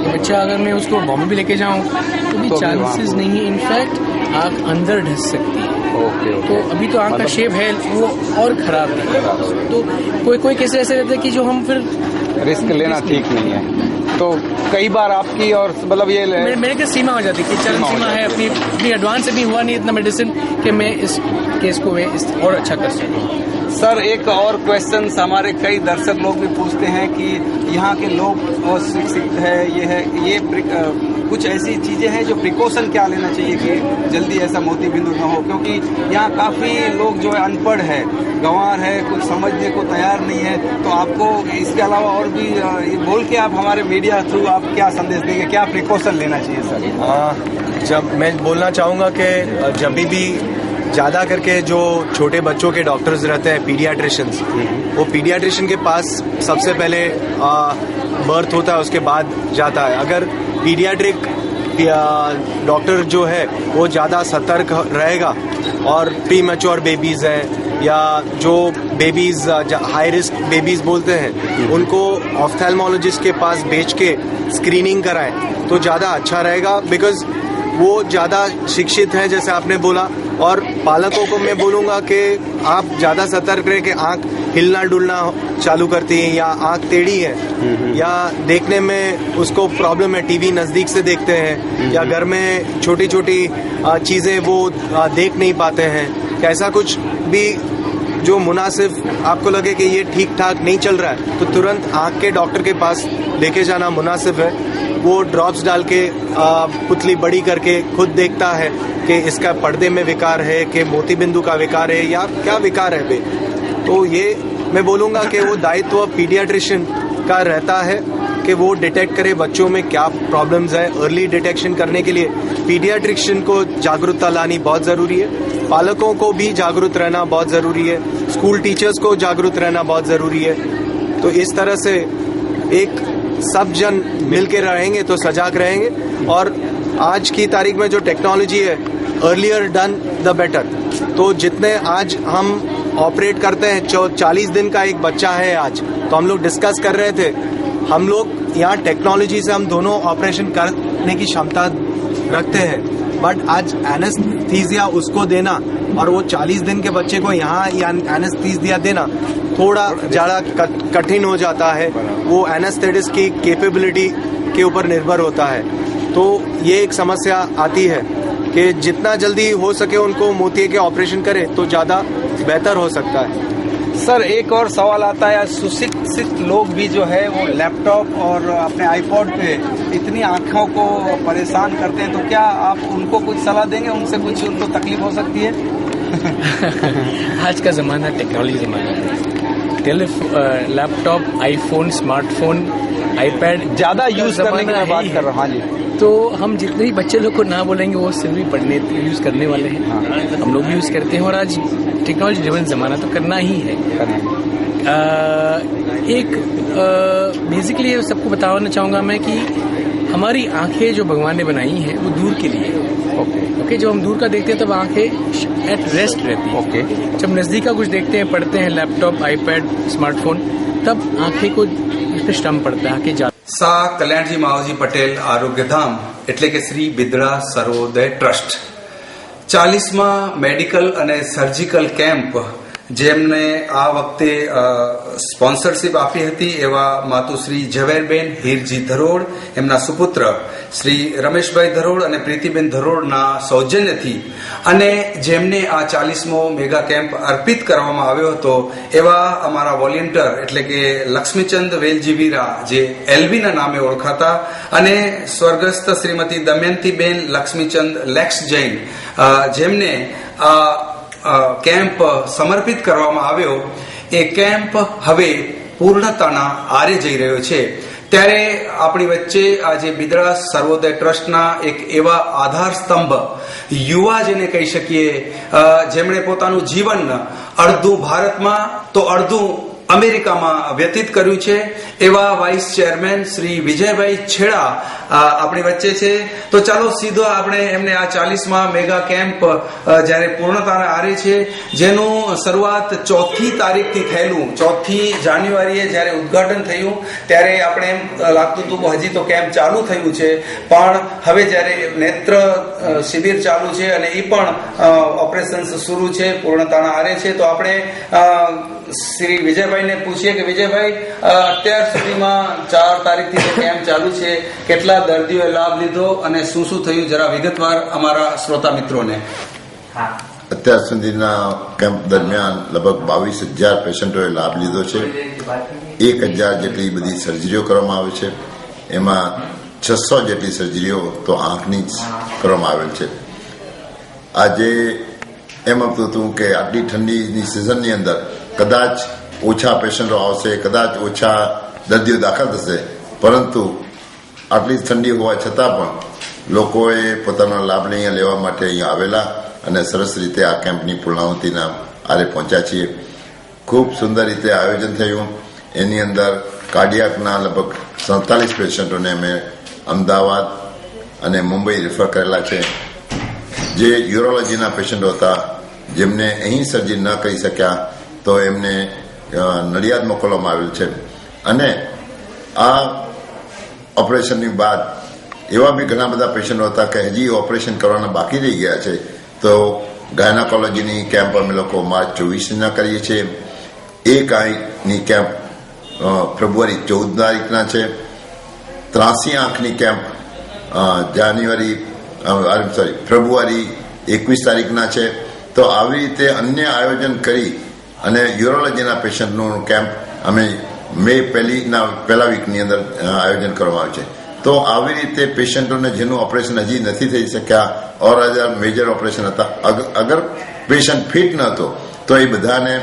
बच्चा अगर मैं उसको बॉम्बे भी लेके जाऊँ तो भी चांसेस नहीं है, इनफैक्ट आँख अंदर ढस सकती है। तो अभी तो आँख का शेप है वो और खराब नहीं है। तो कोई केस ऐसे रहते हैं कि जो हम फिर रिस्क लेना ठीक नहीं है। तो कई बार आपकी और मतलब ये मेडिकल सीमा हो जाती है कि चरम सीमा है, अपनी एडवांस अभी हुआ नहीं इतना मेडिसिन कि मैं इस केस को और अच्छा कर सकूँ। सर एक और क्वेश्चन हमारे कई दर्शक लोग भी पूछते हैं कि यहाँ के लोग और शिक्षित है, ये कुछ ऐसी चीजें हैं जो प्रिकॉशन क्या लेना चाहिए कि जल्दी ऐसा मोती बिंदु न हो, क्योंकि यहाँ काफी लोग जो है अनपढ़ है, गंवार है, कुछ समझने को तैयार नहीं है। तो आपको इसके अलावा और भी ये बोल के आप हमारे मीडिया थ्रू आप क्या संदेश देंगे, क्या प्रिकॉशन लेना चाहिए सर? जब मैं बोलना चाहूँगा कि जब भी ज़्यादा करके जो छोटे बच्चों के डॉक्टर्स रहते हैं, पीडियाट्रिशियंस, वो पीडियाट्रिशियन के पास सबसे पहले बर्थ होता है, उसके बाद जाता है। अगर पीडियाट्रिक डॉक्टर जो है वो ज़्यादा सतर्क रहेगा और प्री मैच्योर बेबीज़ हैं या जो बेबीज़ हाई रिस्क बेबीज़ बोलते हैं, उनको ऑफ्थेल्मोलॉजिस्ट के पास भेज के स्क्रीनिंग कराएं तो ज़्यादा अच्छा रहेगा, बिकॉज वो ज़्यादा शिक्षित हैं जैसे आपने बोला। और पालकों को मैं बोलूँगा कि आप ज़्यादा सतर्क रहे कि आँख हिलना डुलना चालू करती है या आँख टेढ़ी है या देखने में उसको प्रॉब्लम है, टीवी नज़दीक से देखते हैं या घर में छोटी छोटी चीज़ें वो देख नहीं पाते हैं, ऐसा कुछ भी जो मुनासिब आपको लगे कि ये ठीक ठाक नहीं चल रहा है तो तुरंत आँख के डॉक्टर के पास लेके जाना मुनासिब है। वो ड्रॉप्स डाल के पुतली बड़ी करके खुद देखता है कि इसका पर्दे में विकार है कि मोती बिंदु का विकार है या क्या विकार है बे। तो ये मैं बोलूँगा कि वो दायित्व पीडियाट्रिशियन का रहता है कि वो डिटेक्ट करे बच्चों में क्या प्रॉब्लम्स है। अर्ली डिटेक्शन करने के लिए पीडियाट्रिशियन को जागरूकता लानी बहुत ज़रूरी है, पालकों को भी जागरूक रहना बहुत ज़रूरी है, स्कूल टीचर्स को जागरूक रहना बहुत ज़रूरी है। तो इस तरह से एक सब जन मिल के रहेंगे तो सजाग रहेंगे। और आज की तारीख में जो टेक्नोलॉजी है, अर्लियर डन द बेटर। तो जितने आज हम ऑपरेट करते हैं, 40 दिन का एक बच्चा है आज, तो हम लोग डिस्कस कर रहे थे, हम लोग यहाँ टेक्नोलॉजी से हम दोनों ऑपरेशन करने की क्षमता रखते हैं, बट आज एनेस्थीसिया उसको देना और वो 40 दिन के बच्चे को यहाँ एनेस्थीसिया देना थोड़ा ज़्यादा कठिन हो जाता है। वो एनेस्थेटिस्ट की कैपेबिलिटी के ऊपर निर्भर होता है। तो ये एक समस्या आती है कि जितना जल्दी हो सके उनको मोतिये के ऑपरेशन करें तो ज़्यादा बेहतर हो सकता है। सर एक और सवाल आता है, सुशिक्षित लोग भी जो है वो लैपटॉप और अपने आईपॉड पे इतनी आंखों को परेशान करते हैं, तो क्या आप उनको कुछ सलाह देंगे, उनसे कुछ उनको तकलीफ हो सकती है? आज का ज़माना टेक्नोलॉजी ज़माना है। लैपटॉप, आईफोन, स्मार्टफोन, आईपैड ज़्यादा यूज़ करने की मैं बात कर रहा हूँ। हाँ जी। तो हम जितने भी बच्चे लोग को ना बोलेंगे वो सिर्फ भी पढ़ने यूज़ करने वाले हैं। हम लोग भी यूज़ करते हैं और आज टेक्नोलॉजी ड्रिवन ज़माना तो करना ही है। बेसिकली सबको बताना चाहूँगा मैं कि हमारी आंखें जो भगवान ने बनाई हैं वो दूर के लिए। ओके, जब हम दूर का देखते हैं तब आंखें एट रेस्ट रहती हैं। जब नज़दीक का कुछ देखते हैं, पढ़ते हैं, लैपटॉप, आईपैड, स्मार्टफोन, तब आंखें को इस पर श्रम पड़ता है। आंखें શાહ કલ્યાણજી માવજી પટેલ આરોગ્યધામ એટલે કે શ્રી બિદડા સર્વોદય ટ્રસ્ટ 40મા મેડિકલ અને સર્જિકલ કેમ્પ જેમને આ વખતે સ્પોન્સરશીપ આપી હતી એવા માતુશ્રી ઝવેરબેન હીરજી ધરોડ, એમના સુપુત્ર શ્રી રમેશભાઈ ધરોડ અને પ્રીતિબેન ધરોડના સૌજન્યથી અને જેમને આ 40મો મેગા કેમ્પ અર્પિત કરવામાં આવ્યો હતો એવા અમારા વોલેન્ટિયર એટલે કે લક્ષ્મીચંદ વેલજીવીરા જે એલવીના નામે ઓળખાતા અને સ્વર્ગસ્થ શ્રીમતી દમયંતીબેન લક્ષ્મીચંદ લેક્સ જૈન જેમને આ કેમ્પ સમર્પિત કરવામાં આવ્યો, એ કેમ્પ હવે પૂર્ણતાના આરે જઈ રહ્યો છે। ત્યારે આપણી વચ્ચે આજે બિદડા સર્વોદય ટ્રસ્ટના એક એવા આધાર સ્તંભ યુવા જેને કહી શકીએ, જેમણે પોતાનું જીવન અડધું ભારતમાં તો અડધું અમેરિકામાં વ્યતીત કર્યું છે, એવા વાઇસ ચેરમેન શ્રી વિજયભાઈ છેડા આપણી વચ્ચે છે। તો ચાલો સીધો આપણે એમને આ 40મા મેગા કેમ્પ જ્યારે પૂર્ણતાના આરે છે, જેનું શરૂઆત 4મી તારીખથી થયેલું, 4મી જાન્યુઆરીએ જ્યારે ઉદ્ઘાટન થયું ત્યારે આપણે એમ લાગતું હતું કે હજી તો કેમ્પ ચાલુ થયું છે, પણ હવે જ્યારે નેત્ર શિબિર ચાલુ છે અને એ પણ ઓપરેશન્સ શરૂ છે, પૂર્ણતાના આરે છે, તો આપણે શ્રી વિજયભાઈને પૂછીએ કે વિજયભાઈ અત્યાર સુધીમાં 4 તારીખથી જે કેમ્પ ચાલુ છે, કેટલા દર્દીઓએ લાભ લીધો અને શું શું થયું, જરા વિગતવાર અમારા શ્રોતા મિત્રોને। અત્યાર સુધીના કેમ્પ દરમિયાન લગભગ 22,000 પેશન્ટોએ લાભ લીધો છે। 1,000 જેટલી બધી સર્જરીઓ કરવામાં આવી છે। એમાં 600 જેટલી સર્જરીઓ તો આંખની જ કરવામાં આવેલ છે. આજે એમ હતું કે આટલી ઠંડીની સિઝનની અંદર કદાચ ઓછા પેશન્ટો આવશે, કદાચ ઓછા દર્દીઓ દાખલ થશે, પરંતુ આટલી ઠંડી હોવા છતાં પણ લોકોએ પોતાનો લાભ અહીંયા લેવા માટે અહીંયા આવેલા અને સરસ રીતે આ કેમ્પની પૂર્ણાહુતિના આરે પહોંચ્યા છીએ. ખૂબ સુંદર રીતે આયોજન થયું. એની અંદર કાર્ડિયાકના લગભગ 47 પેશન્ટોને અમે અમદાવાદ અને મુંબઈ રેફર કરેલા છે. જે યુરોલોજીના પેશન્ટો હતા, જેમને અહીં સર્જરી ન કરી શક્યા, તો એમને નડિયાદ મોકલવામાં આવેલ છે. અને આ ઓપરેશનની બાદ એવા બી ઘણા બધા પેશન્ટો હતા કે હજી ઓપરેશન કરવાના બાકી રહી ગયા છે. તો ગાયનાકોલોજીની કેમ્પ અમે લોકો માર્ચ 24ના કરીએ છીએ. એક આંખની કેમ્પ ફેબ્રુઆરી 14 તારીખના છે. 83 આંખની કેમ્પ ફેબ્રુઆરી 21 તારીખના છે. તો આવી રીતે અન્ય આયોજન કરી અને યુરોલોજીના પેશન્ટનું કેમ્પ અમે મે પહેલા વીકની અંદર આયોજન કરવામાં આવે છે. તો આવી રીતે પેશન્ટોને જેનું ઓપરેશન હજી નથી થઈ શક્યા, ઓર અધર મેજર ઓપરેશન હતા, અગર પેશન્ટ ફિટ ન હતો, તો એ બધાને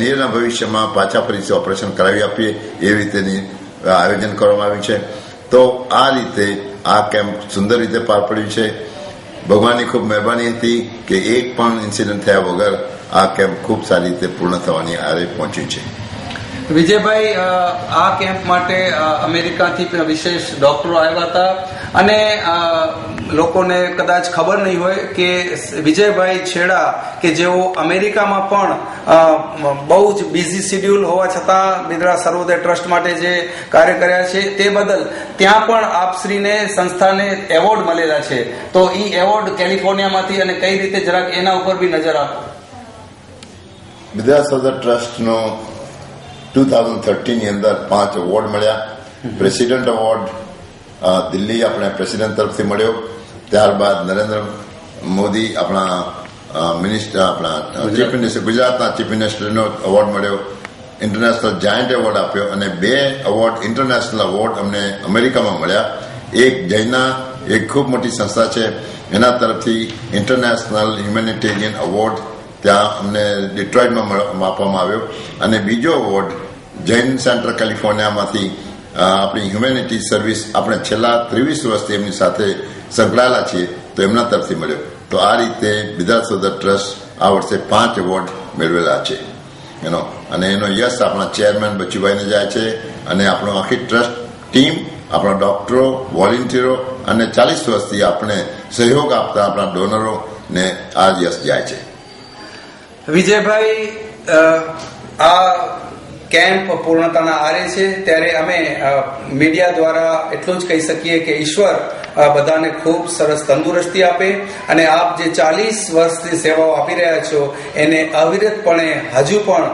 નેરના ભવિષ્યમાં પાછા ફરીથી ઓપરેશન કરાવી આપીએ એવી રીતેની આયોજન કરવામાં આવ્યું છે. તો આ રીતે આ કેમ્પ સુંદર રીતે પાર પડ્યું છે. ભગવાનની ખૂબ મહેરબાની હતી કે એક પણ ઇન્સિડન્ટ થયા વગર આ કેમ્પ ખૂબ સારી રીતે પૂર્ણ થવાની આરે પહોંચ્યું છે. વિજયભાઈ, આ કેમ્પ માટે અમેરિકાથી વિશેષ ડોક્ટરો આવ્યા હતા અને લોકોને કદાચ ખબર નહીં હોય કે વિજયભાઈ છેડા કે જેઓ અમેરિકામાં પણ બહુ જ બિઝી શિડ્યુલ હોવા છતાં બિદ્રા સર્વોદય ટ્રસ્ટ માટે જે કાર્ય કર્યા છે તે બદલ ત્યાં પણ આપશ્રીને સંસ્થાને એવોર્ડ મળેલા છે. તો એ એવોર્ડ કેલિફોર્નિયામાંથી અને કઈ રીતે જરાક એના ઉપર બી નજર આપો. બિદ્રા સર્વોદય ટ્રસ્ટનો 2013 ની અંદર 5 એવોર્ડ મળ્યા. પ્રેસિડેન્ટ એવોર્ડ દિલ્હી આપણે પ્રેસિડેન્ટ તરફથી મળ્યો. ત્યારબાદ નરેન્દ્ર મોદી આપણા મિનિસ્ટર, આપણા ચીફ મિનિસ્ટર, ગુજરાતના ચીફ મિનિસ્ટરનો એવોર્ડ મળ્યો. ઇન્ટરનેશનલ જાયન્ટ એવોર્ડ આપ્યો અને 2 એવોર્ડ ઇન્ટરનેશનલ એવોર્ડ અમને અમેરિકામાં મળ્યા. એક જૈના એક ખૂબ મોટી સંસ્થા છે, એના તરફથી ઇન્ટરનેશનલ હ્યુમેનિટેરિયન એવોર્ડ ત્યાં અમને ડિટ્રોઇટમાં આપવામાં આવ્યો. અને બીજો એવોર્ડ જૈન સેન્ટર કેલિફોર્નિયામાંથી આપણી હ્યુમેનિટી સર્વિસ, આપણે છેલ્લા 23 વર્ષથી એમની સાથે સંકળાયેલા છીએ, તો એમના તરફથી મળ્યો. તો આ રીતે બિદ્રા સર્વોદય ટ્રસ્ટ આ વર્ષે 5 એવોર્ડ મેળવેલા છે અને એનો યશ આપણા ચેરમેન બચુભાઈને જાય છે અને આપણો આખી ટ્રસ્ટ ટીમ, આપણા ડોક્ટરો, વોલેન્ટિયરો અને 40 વર્ષથી આપણે સહયોગ આપતા આપણા ડોનરોને આ યશ જાય છે. વિજયભાઈ, આ કેમ્પ પૂર્ણતાના આરે છે ત્યારે અમે મીડિયા દ્વારા એટલું જ કહી શકીએ કે ઈશ્વર બધાને ખૂબ સરસ તંદુરસ્તી આપે અને આપ જે 40 વર્ષથી સેવાઓ આપી રહ્યા છો એને અવિરતપણે હજુ પણ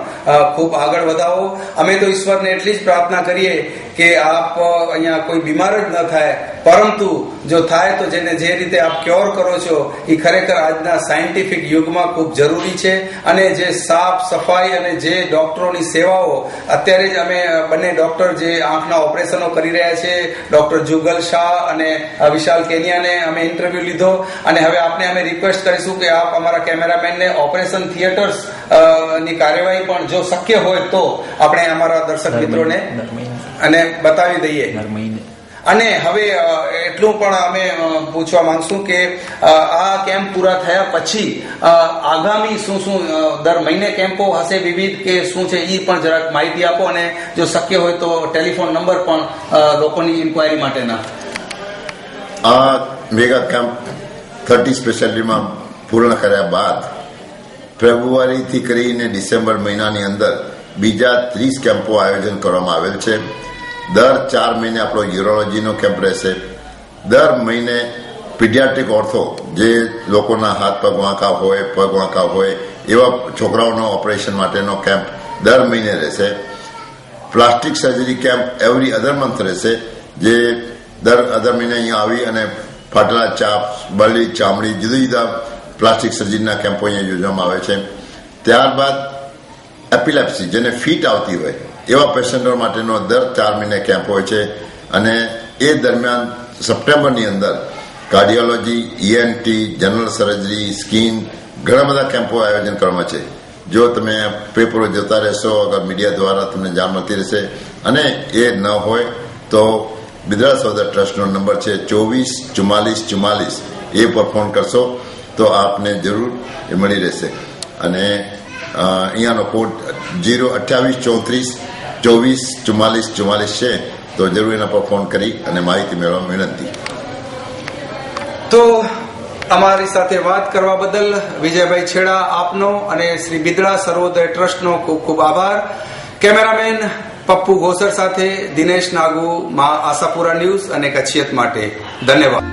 ખૂબ આગળ વધાવો. અમે તો ઈશ્વરને એટલી જ પ્રાર્થના કરીએ કે આપ અહીંયા કોઈ બીમાર જ ન થાય, પરંતુ જો થાય તો જેને જે રીતે આપ ક્યોર કરો છો એ ખરેખર આજના સાયન્ટિફિક યુગમાં ખૂબ જરૂરી છે. અને જે સાફ સફાઈ અને જે ડોક્ટરોની સેવાઓ અત્યારે જ અમે બંને ડોક્ટર જે આંખના ઓપરેશનો કરી રહ્યા છે, ડોક્ટર જુગલ શાહ અને વિશાલ કેનિયાને અમે ઇન્ટરવ્યુ લીધો અને હવે આપને અમે રિક્વેસ્ટ કરીશું કે આપ અમારા કેમેરામેનને ઓપરેશન થિયેટર્સ ની કાર્યવાહી પણ જો શક્ય હોય તો આપણે અમારા દર્શક મિત્રોને અને બતાવી દઈએ. અને હવે એટલું પણ અમે પૂછવા માંગશું કે આ કેમ્પ પૂરા થયા પછી આગામી શું દર મહિને કેમ્પો હશે વિવિધ કે શું છે એ પણ જરાક માહિતી આપો અને જો શક્ય હોય તો ટેલિફોન નંબર પણ લોકોની ઇન્ક્વાયરી માટેના. આ મેગા કેમ્પ 30 સ્પેશિયાલિટીમાં પૂર્ણ કર્યા બાદ ફેબ્રુઆરીથી કરીને ડિસેમ્બર મહિનાની અંદર બીજા 30 કેમ્પો આયોજન કરવામાં આવેલ છે. દર 4 મહિને આપણો યુરોલોજીનો કેમ્પ રહેશે. દર મહિને પીડિયાટ્રિક ઓર્થો, જે લોકોના હાથ પગ વાંકા હોય, પગ વાંકા હોય એવા છોકરાઓનો ઓપરેશન માટેનો કેમ્પ દર મહિને રહેશે. પ્લાસ્ટિક સર્જરી કેમ્પ એવરી અધર મંથ રહેશે, જે દર અધર મહિને અહીંયા આવી અને ફાટેલા ચાપ, બળી, ચામડી, જુદા જુદા પ્લાસ્ટિક સર્જરીના કેમ્પો અહીંયા યોજવામાં આવે છે. ત્યારબાદ એપિલેપ્સી, જેને ફીટ આવતી હોય એવા પેશન્ટો માટેનો દર 4 મહિને કેમ્પ હોય છે. અને એ દરમિયાન સપ્ટેમ્બરની અંદર cardiology, ENT, general surgery, skin ઘણા બધા કેમ્પો આયોજન કરવામાં છે. જો તમે પેપરો જોતા રહેશો, અગર મીડિયા દ્વારા તમને જાણ મળતી રહેશે, અને એ ન હોય તો બિદડા સરોદર ટ્રસ્ટનો નંબર છે 244444, એ પર ફોન કરશો તો આપને જરૂર એ મળી રહેશે. અને અહીંયાનો કોડ 02834 244444 છે, તો જરૂર એના પર ફોન કરી અને માહિતી મેળવવા વિનંતી. તો અમારી સાથે વાત કરવા બદલ વિજયભાઈ છેડા આપનો અને શ્રી બિદડા સર્વોદય ટ્રસ્ટનો ખૂબ ખૂબ આભાર. કેમેરામેન પપ્પુ ગોસર સાથે દિનેશ નાગુ, મા આશાપુરા ન્યૂઝ અને કચ્છિયત માટે ધન્યવાદ.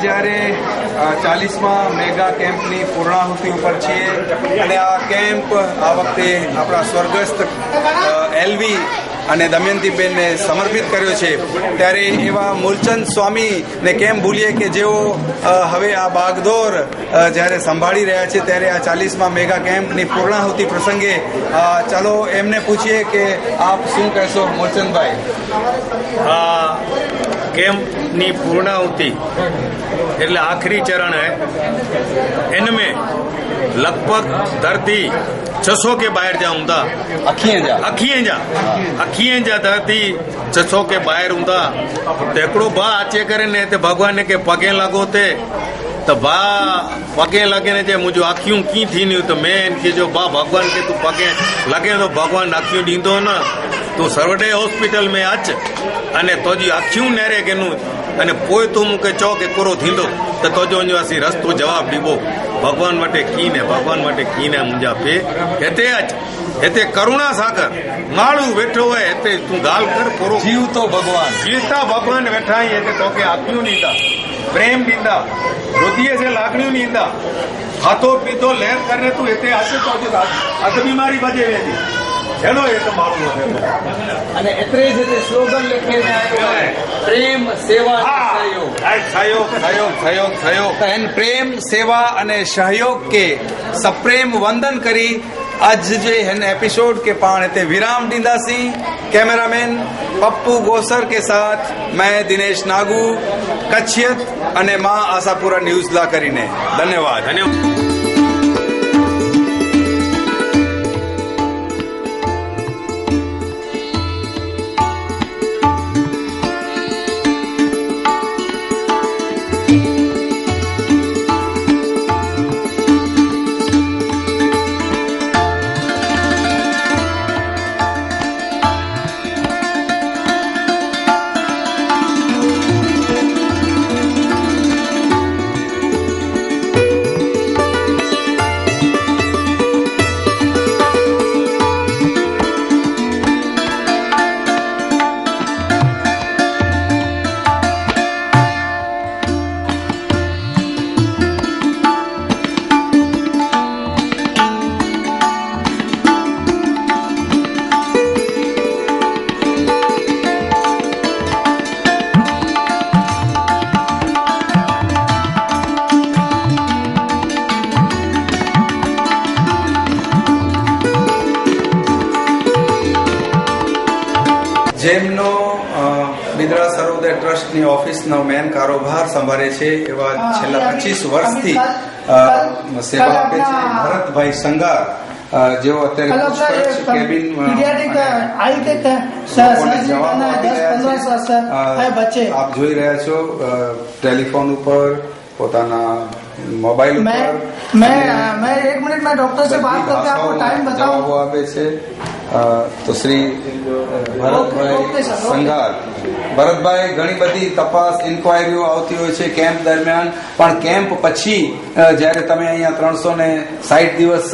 જ્યારે 40મા મેગા કેમ્પની પૂર્ણાહુતિ ઉપર છીએ અને આ કેમ્પ આ વખતે આપણા સ્વર્ગસ્થ LV અને દમયંતીબેનને સમર્પિત કર્યો છે. ત્યારે એવા મૂલચંદ સ્વામીને કેમ ભૂલીએ કે જેઓ હવે આ બાગદોર જ્યારે સંભાળી રહ્યા છે, ત્યારે આ 40મા મેગા કેમ્પની પૂર્ણાહુતિ પ્રસંગે ચાલો એમને પૂછીએ કે આપ શું કહેશો મૂલચંદભાઈ? कैंपनी पूर्णाहुति એટલે આખરી ચરણ है, इनमें लगभग धरती 600 के बाहर जाऊंगा. अखिए जा धरती 600 के बाहर हूंदा. तेकड़ो बा आचे करे ने ते भगवान के पगे लगो ते तो बा पगे लगे ने जे मुझे आखियों की थी नहीं तो मैं इनके जो बा भगवान के तू पगे लगे तो भगवान आखियों दींदो ना. तू सर्वोदय हॉस्पिटल में अच अने तोजी आखियों नेरे के नु अने पोइ तू मूंखे चओ के पूरो थींदो त तोजो वञो असीं रस्तो जवाब ॾीबो. भगवान वटि कीन है मुंहिंजा पे. हिते अच, हिते करुणा सागर माण्हू वेठो है, हिते तूं ॻाल्हि कर पूरो जीवता भगवान वेठा आहीं. हिते तोखे आखियूं ॾींदा, प्रेम ॾींदा, हृदय से लाॻणियूं ॾींदा. खाधो पीतो लहर करे तूं हिते अच तो अधु बीमारी बचे वेंदी. हेलो एक माण्हू અને એતરે જ તે સ્લોગન લખીને આવ્યો છે, પ્રેમ સેવા સહયોગ. પ્રેમ સેવા અને સહयोग के सप्रेम वंदन करी अज जे हिन एपिसोड के पाण हिते विराम ॾींदासीं. कैमरामैन पप्पू गोसर के साथ मैं दिनेश नागू, कच्छियत अने मां आशापुरा न्यूज़ ला करीने. धन्यवाद. જેમનો બિદડા સર્વોદય ટ્રસ્ટની ઓફિસનો મેન કારોબાર સંભાળે છે એવા છેલ્લા 25 વર્ષથી સેવા આપે છે ભરતભાઈ સંગાર, જેઓ અત્યારે કેબિન આપ જોઈ રહ્યા છો ટેલિફોન ઉપર પોતાના मोबाइल पर मैं 1 मिनट में डॉक्टर से बात करके आपको टाइम बताऊं. आपे छे तो श्री भरत भाई संगार ભરતભાઈ, ઘણી બધી તપાસ ઇન્કવાયરીઓ આવતી હોય છે કેમ્પ દરમિયાન, પણ કેમ્પ પછી જ્યારે તમે અહીંયા 360 દિવસ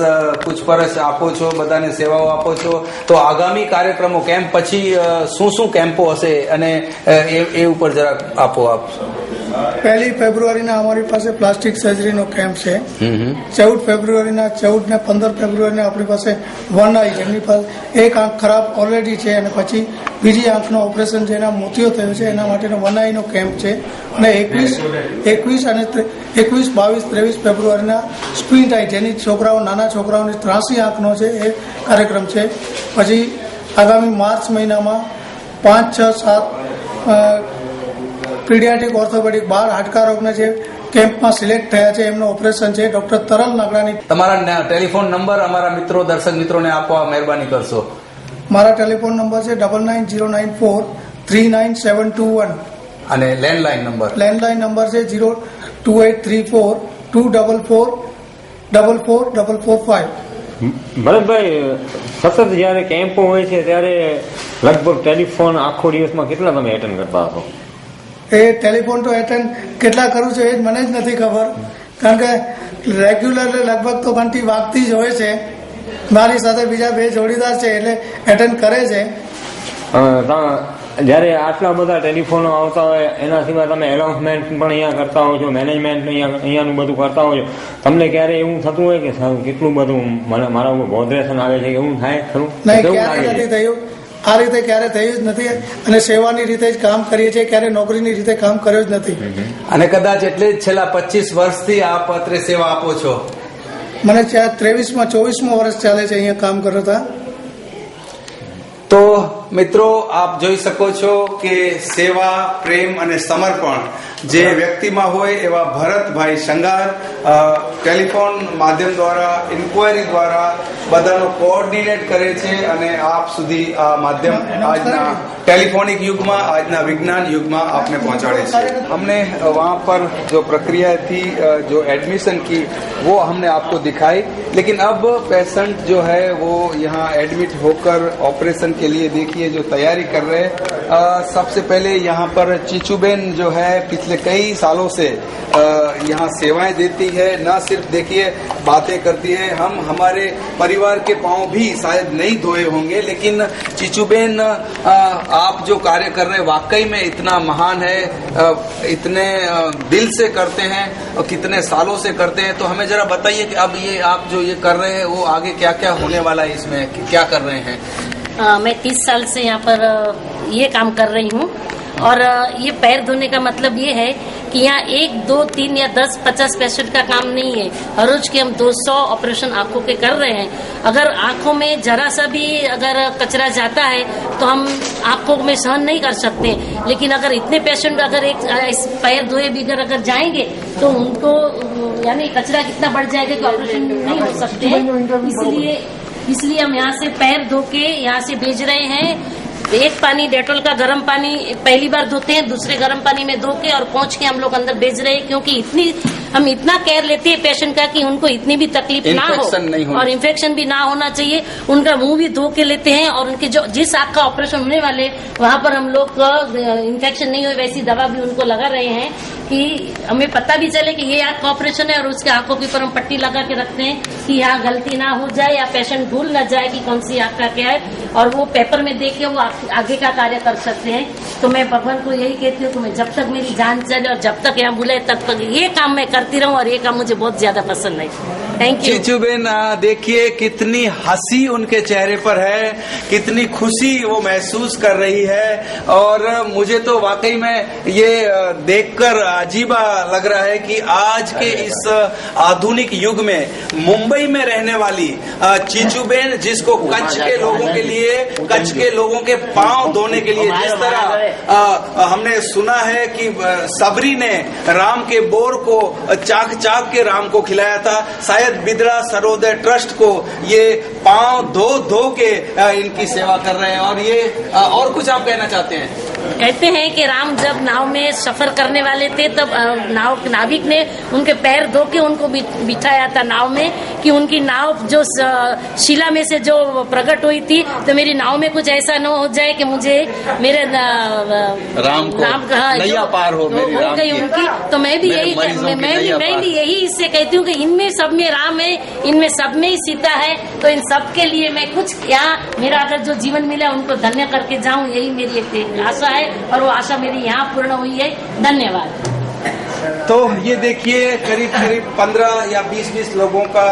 પૂછપરછ આપો છો, બધાને સેવાઓ આપો છો, તો આગામી કાર્યક્રમો કેમ્પ પછી શું શું કેમ્પો હશે અને એ ઉપર જરાક આપો આપ. 1 ફેબ્રુઆરીના અમારી પાસે પ્લાસ્ટિક સર્જરીનો કેમ્પ છે. 14 ફેબ્રુઆરીના 14 ને 15 ફેબ્રુઆરીના આપણી પાસે વન આઈ, જેમની પાસે એક આંખ ખરાબ ઓલરેડી છે અને પછી બીજી આંખનો ઓપરેશન જેના મોતિયો થયો છે એના માટેનો વન આઈનો કેમ્પ છે. અને 21 અને 22, 23 ફેબ્રુઆરીના સ્ક્વીન્ટ આઈ, જેની નાના છોકરાઓની ત્રાસી આંખનો છે એ કાર્યક્રમ છે. પછી આગામી માર્ચ મહિનામાં 5, 6, 7 પીડિયાટ્રિક ઓર્થોપેડિક 12 હાડકા રોગના જે કેમ્પમાં સિલેક્ટ થયા છે એમનું ઓપરેશન છે. ડોક્ટર તરલ નાગડાની. તમારા ટેલિફોન નંબર અમારા મિત્રો, દર્શક મિત્રોને આપવા મહેરબાની કરશો. મારા ટેલિફોન નંબર છે 9909439721 અને લેન્ડલાઇન નંબર છે 02834244445. ભરતભાઈ, સતત જયારે કેમ્પો હોય છે ત્યારે લગભગ ટેલિફોન આખો દિવસમાં કેટલા તમે એટેન્ડ કરતા હશો? એ ટેલિફોન તો એટેન્ડ કેટલા કરું છું એ જ મને જ નથી ખબર, કારણ કે રેગ્યુલરલી લગભગ તો ઘંટી વાગતી જ હોય છે. મારી સાથે બીજા 2 જોડીદાર છે એટલે એટેન્ડ કરે છે. જયારે આટલા બધા ટેલિફોનો આવતા હોય એના સિવાય તમે એનાઉન્સમેન્ટ પણ અહીંયા કરતા હો છો, મેનેજમેન્ટ અહીંયાનું બધું કરતા હો છો, તમને ક્યારે એવું થતું હોય કે કેટલું બધું મારા ઉપર બોધરેશન આવે છે, એવું થાય ખરું? નહીં, ક્યારે નથી થયું. આ રીતે ક્યારે થયું જ નથી અને સેવાની રીતે જ કામ કરીએ છીએ, ક્યારે નોકરીની રીતે કામ કર્યો જ નથી. અને કદાચ એટલે જ છેલ્લા 25 વર્ષથી આપ અત્રે સેવા આપો છો. મને 23માં વર્ષ ચાલે છે અહીંયા કામ કરતા. તો મિત્રો, આપ જોઈ શકો છો કે સેવા, પ્રેમ અને સમર્પણ જે વ્યક્તિમાં હોય એવા ભરતભાઈ શંગાર ટેલિફોન માધ્યમ દ્વારા, ઇન્કવાયરી દ્વારા બધાનો કોઓર્ડિનેટ કરે છે અને આપ સુધી આ માધ્યમ આજના टेलीफोनिक युग में, आज विज्ञान युग में आपने पहुंचाड़े थे। हमने वहाँ पर जो प्रक्रिया थी, जो एडमिशन की, वो हमने आपको दिखाई। लेकिन अब पेशेंट जो है वो यहाँ एडमिट होकर ऑपरेशन के लिए देखिए जो तैयारी कर रहे हैं। सबसे पहले यहाँ पर चीचूबेन जो है पिछले कई सालों से यहाँ सेवाएं देती है। न सिर्फ देखिए बातें करती है, हम हमारे परिवार के पांव भी शायद नहीं धोए होंगे, लेकिन चीचूबेन आप जो कार्य कर रहे हैं वाकई में इतना महान है, इतने दिल से करते हैं और कितने सालों से करते हैं। तो हमें जरा बताइए कि अब ये आप जो ये कर रहे हैं वो आगे क्या क्या होने वाला है, इसमें क्या कर रहे हैं? मैं 30 साल से यहाँ पर ये काम कर रही हूँ और ये पैर धोने का मतलब ये है कि यहाँ 1, 2, 3 या 10, 50 पेशेंट का काम नहीं है। हर रोज के हम 200 ऑपरेशन आंखों के कर रहे हैं। अगर आंखों में जरा सा भी अगर कचरा जाता है तो हम आंखों में सहन नहीं कर सकते, लेकिन अगर इतने पेशेंट अगर एक पैर धोए बिगर अगर जाएंगे तो उनको यानी कचरा कितना बढ़ जाएगा कि ऑपरेशन नहीं हो सकते। इसलिए हम यहाँ से पैर धो के यहाँ से भेज रहे हैं। एक पानी डेटॉल का गर्म पानी पहली बार धोते हैं, दूसरे गर्म पानी में धो के और पहुंच के हम लोग अंदर भेज रहे हैं, क्योंकि हम इतना केयर लेते हैं पेशेंट का कि उनको इतनी भी तकलीफ ना हो और इन्फेक्शन भी ना होना चाहिए। उनका मुंह भी धो के लेते हैं और उनके जो जिस आंख का ऑपरेशन होने वाले वहां पर हम लोग इन्फेक्शन नहीं हो वैसी दवा भी उनको लगा रहे हैं कि हमें पता भी चले कि ये आंख का ऑपरेशन है और उसके आंखों के ऊपर हम पट्टी लगा के रखते हैं कि यहाँ गलती ना हो जाए या पेशेंट भूल ना जाए कि कौन सी आंख का क्या है, और वो पेपर में देख के वो आगे का कार्य कर सकते हैं। तो मैं भगवान को यही कहती हूँ कि मैं जब तक मेरी जान चले और जब तक यहाँ बुलाए तब तक ये काम मैं करती रहूं, और ये काम मुझे बहुत ज्यादा पसंद है। Thank you. चीचूबेन देखिए कितनी हंसी उनके चेहरे पर है, कितनी खुशी वो महसूस कर रही है, और मुझे तो वाकई में ये देखकर अजीबा लग रहा है कि आज के इस आधुनिक युग में मुंबई में रहने वाली चीचूबेन, जिसको कच्छ के लोगों के लिए, कच्छ के लोगों के पांव धोने के लिए, जिस तरह हमने सुना है कि सबरी ने राम के बोर को चाक चाक के राम को खिलाया था, शायद बिदरा सर्वोदय ट्रस्ट को ये पांव धो धो के इनकी सेवा कर रहे हैं। और ये और कुछ आप कहना चाहते हैं? कहते हैं कि राम जब नाव में सफर करने वाले थे तब नाविक ने उनके पैर धो के उनको बिठाया था नाव में, कि उनकी नाव जो शिला में से जो प्रकट हुई थी, तो मेरी नाव में कुछ ऐसा न हो जाए कि मुझे मेरे राम नैया पार हो गई उनकी। तो मैं भी यही इससे कहती हूँ कि इनमें सब में राम है, इनमें सब में ही सीता है। तो इन सब के लिए मैं कुछ यहाँ मेरा अगर जो जीवन मिला उनको धन्य करके जाऊँ, यही मेरी एक आशा है और वो आशा मेरी यहाँ पूर्ण हुई है। धन्यवाद। तो ये देखिए करीब 15 या 20 लोगों का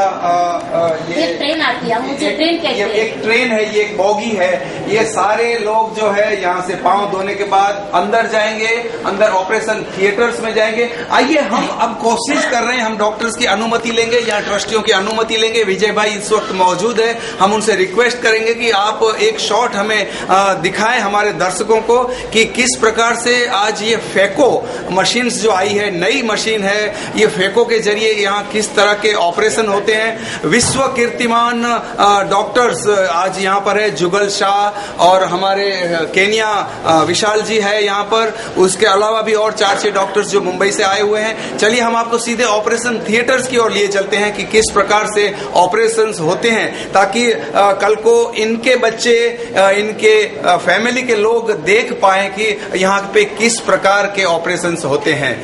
ये ट्रेन आती है, मुझे ट्रेन कहते हैं। एक ट्रेन है, ये एक बॉगी है। ये सारे लोग जो है यहाँ से पांव धोने के बाद अंदर जाएंगे, अंदर ऑपरेशन थिएटर्स में जाएंगे। आइए हम अब कोशिश कर रहे हैं, हम डॉक्टर्स की अनुमति लेंगे, यहाँ ट्रस्टियों की अनुमति लेंगे। विजय भाई इस वक्त मौजूद है, हम उनसे रिक्वेस्ट करेंगे कि आप एक शॉट हमें दिखाएं हमारे दर्शकों को कि किस प्रकार से आज ये फेको मशीन्स जो आई है, नई मशीन है, ये फेको के जरिए यहाँ किस तरह के ऑपरेशन होते हैं। विश्व कीर्तिमान डॉक्टर्स आज यहाँ पर है, जुगल शाह और हमारे केनिया विशाल जी है यहाँ पर। उसके अलावा भी और 4-6 डॉक्टर्स जो मुंबई से आए हुए हैं। चलिए हम आपको सीधे ऑपरेशन थिएटर्स की ओर लिए चलते हैं कि किस प्रकार से ऑपरेशंस होते हैं, ताकि कल को इनके बच्चे, इनके फैमिली के लोग देख पाएं कि यहाँ पे किस प्रकार के ऑपरेशंस होते हैं।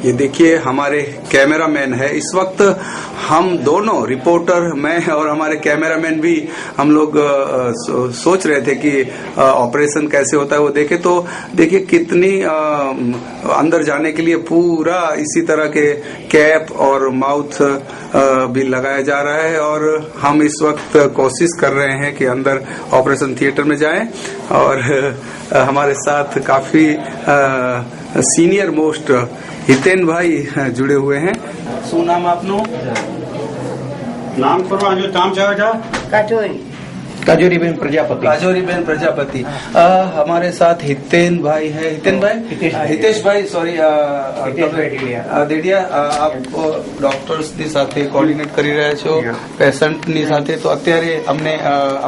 ये देखिए हमारे कैमरामैन है इस वक्त। हम दोनों रिपोर्टर, मैं और हमारे कैमरामैन भी, हम लोग सोच रहे थे कि ऑपरेशन कैसे होता है वो देखे। तो देखिए कितनी अंदर जाने के लिए पूरा इसी तरह के कैप और माउथ भी लगाया जा रहा है। और हम इस वक्त कोशिश कर रहे हैं कि अंदर ऑपरेशन थिएटर में जाएं। और हमारे साथ काफी सीनियर मोस्ट हितेन भाई जुड़े हुए हैं। શું નામ આપનું? નામ કરવા જો નામ ચાહે છે काजोरीबेन प्रजापति। काजोरीबेन प्रजापति। हमारे साथ हितेन भाई है। हितेन भाई, हितेश भाई, सॉरी, દેડિયા। આપ ડોક્ટર્સની સાથે કોર્ડિનેટ કરી રહ્યા છો પેશન્ટની સાથે। તો અત્યારે અમને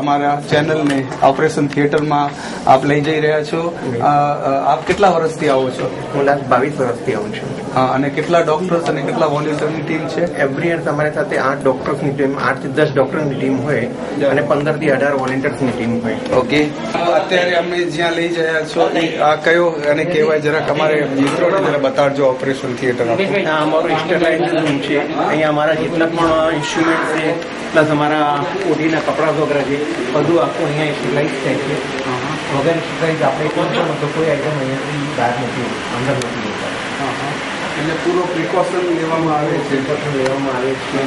અમારા ચેનલને ઓપરેશન થિયેટરમાં આપ લઈ જઈ રહ્યા છો। આપ કેટલા વર્ષથી આવો છો? હું લાસ્ટ 22 વર્ષથી આવું છું। હા, અને કેટલા ડોક્ટર્સ અને કેટલા વોલેન્ટિયરની ટીમ છે? એવરી યર તમારી સાથે 8 ડોક્ટર્સની ટીમ, 8 થી 10 ડોક્ટરની ટીમ હોય અને 15 થી 18 વોલેન્ટિયર્સની ટીમ હોય। ઓકે, અત્યારે અમે જ્યાં લઈ જયા છો આ કયો અને કહેવાય જરાક અમારે મિત્રોને જરા બતાડજો ઓપરેશન થિયેટર। આ અમારું સ્ટરલાઇઝ રૂમ છે। અહીંયા અમારા જેટલા પણ ઇન્સ્ટ્રુમેન્ટ છે પ્લસ અમારા ઓટીના કપડા વગેરે છે બધું આખું અહીંયા સ્ટરલાઇઝ થાય છે। વગર સ્ટરલાઇઝ આપણે તો કોઈ આઈટમ અહીંયાથી બહાર નથી, અંદર નથી હોતા। એટલે પૂરો પ્રિકોશન લેવામાં આવે છે। પ્રિકોશન લેવામાં આવે છે।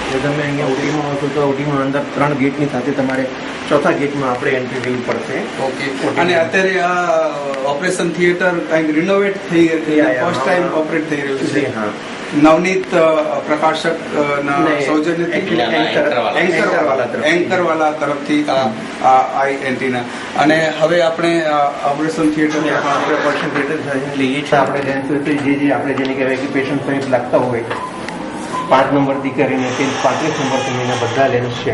જો તમે અહીંયા ઓટીમાં આવશો તો ઓટીમાં અંદર 3 ગેટની સાથે તમારે 4થા ગેટમાં આપણે એન્ટ્રી લેવી પડશે। ઓકે, અને અત્યારે આ ઓપરેશન થિયેટર કંઈક રિનોવેટ થઈ ફર્સ્ટ ટાઈમ ઓપરેટ થઈ રહ્યું છે। હા, નવનીત પ્રકાશક સૌજન્યથી એન્કરવાલા તરફથી આ એન્ટીના। અને હવે આપણે ઓપરેશન થિયેટર ઓપરેશન થિયેટર લઈએ છીએ। આપણે જે આપણે જેને કહેવાય કે પેશન્ટ કંઈક લાગતા હોય 5 નંબરથી કરીને 35 નંબર સુધીના બધા લેન્સ છે.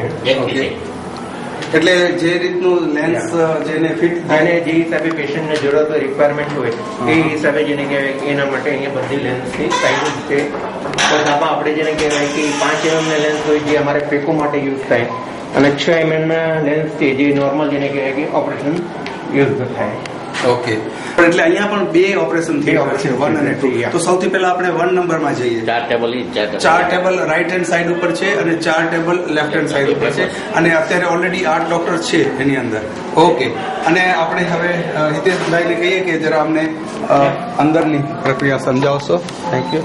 એટલે જે રીતનું લેન્સ જેને ફિટ અને જે હિસાબે પેશન્ટને જરૂરત હોય, રિક્વાયરમેન્ટ હોય એ હિસાબે જેને કહેવાય એના માટે અહીંયા બધી લેન્સની સાઇઝ છે. તો આમાં આપણે જેને કહેવાય કે 5 mm ના લેન્સ હોય જે અમારે ફેકો માટે યુઝ થાય, અને 6 mm ના લેન્સ છે જે નોર્મલ જેને કહેવાય કે ઓપરેશન યુઝ થાય. ઓકે, પણ એટલે અહીંયા પણ 2 ઓપરેશન થિયેટર છે, 1 અને 2. તો સૌથી પહેલા આપણે 1 નંબરમાં જઈએ. 4 ટેબલ રાઈટ હેન્ડ સાઈડ ઉપર છે અને 4 ટેબલ લેફ્ટ હેન્ડ સાઈડ ઉપર છે, અને અત્યારે ઓલરેડી 8 ડોક્ટર છે એની અંદર. ઓકે, અને આપણે હવે હિતેશભાઈને કહીએ કે જરા અમને અંદરની પ્રક્રિયા સમજાવશો. Thank you.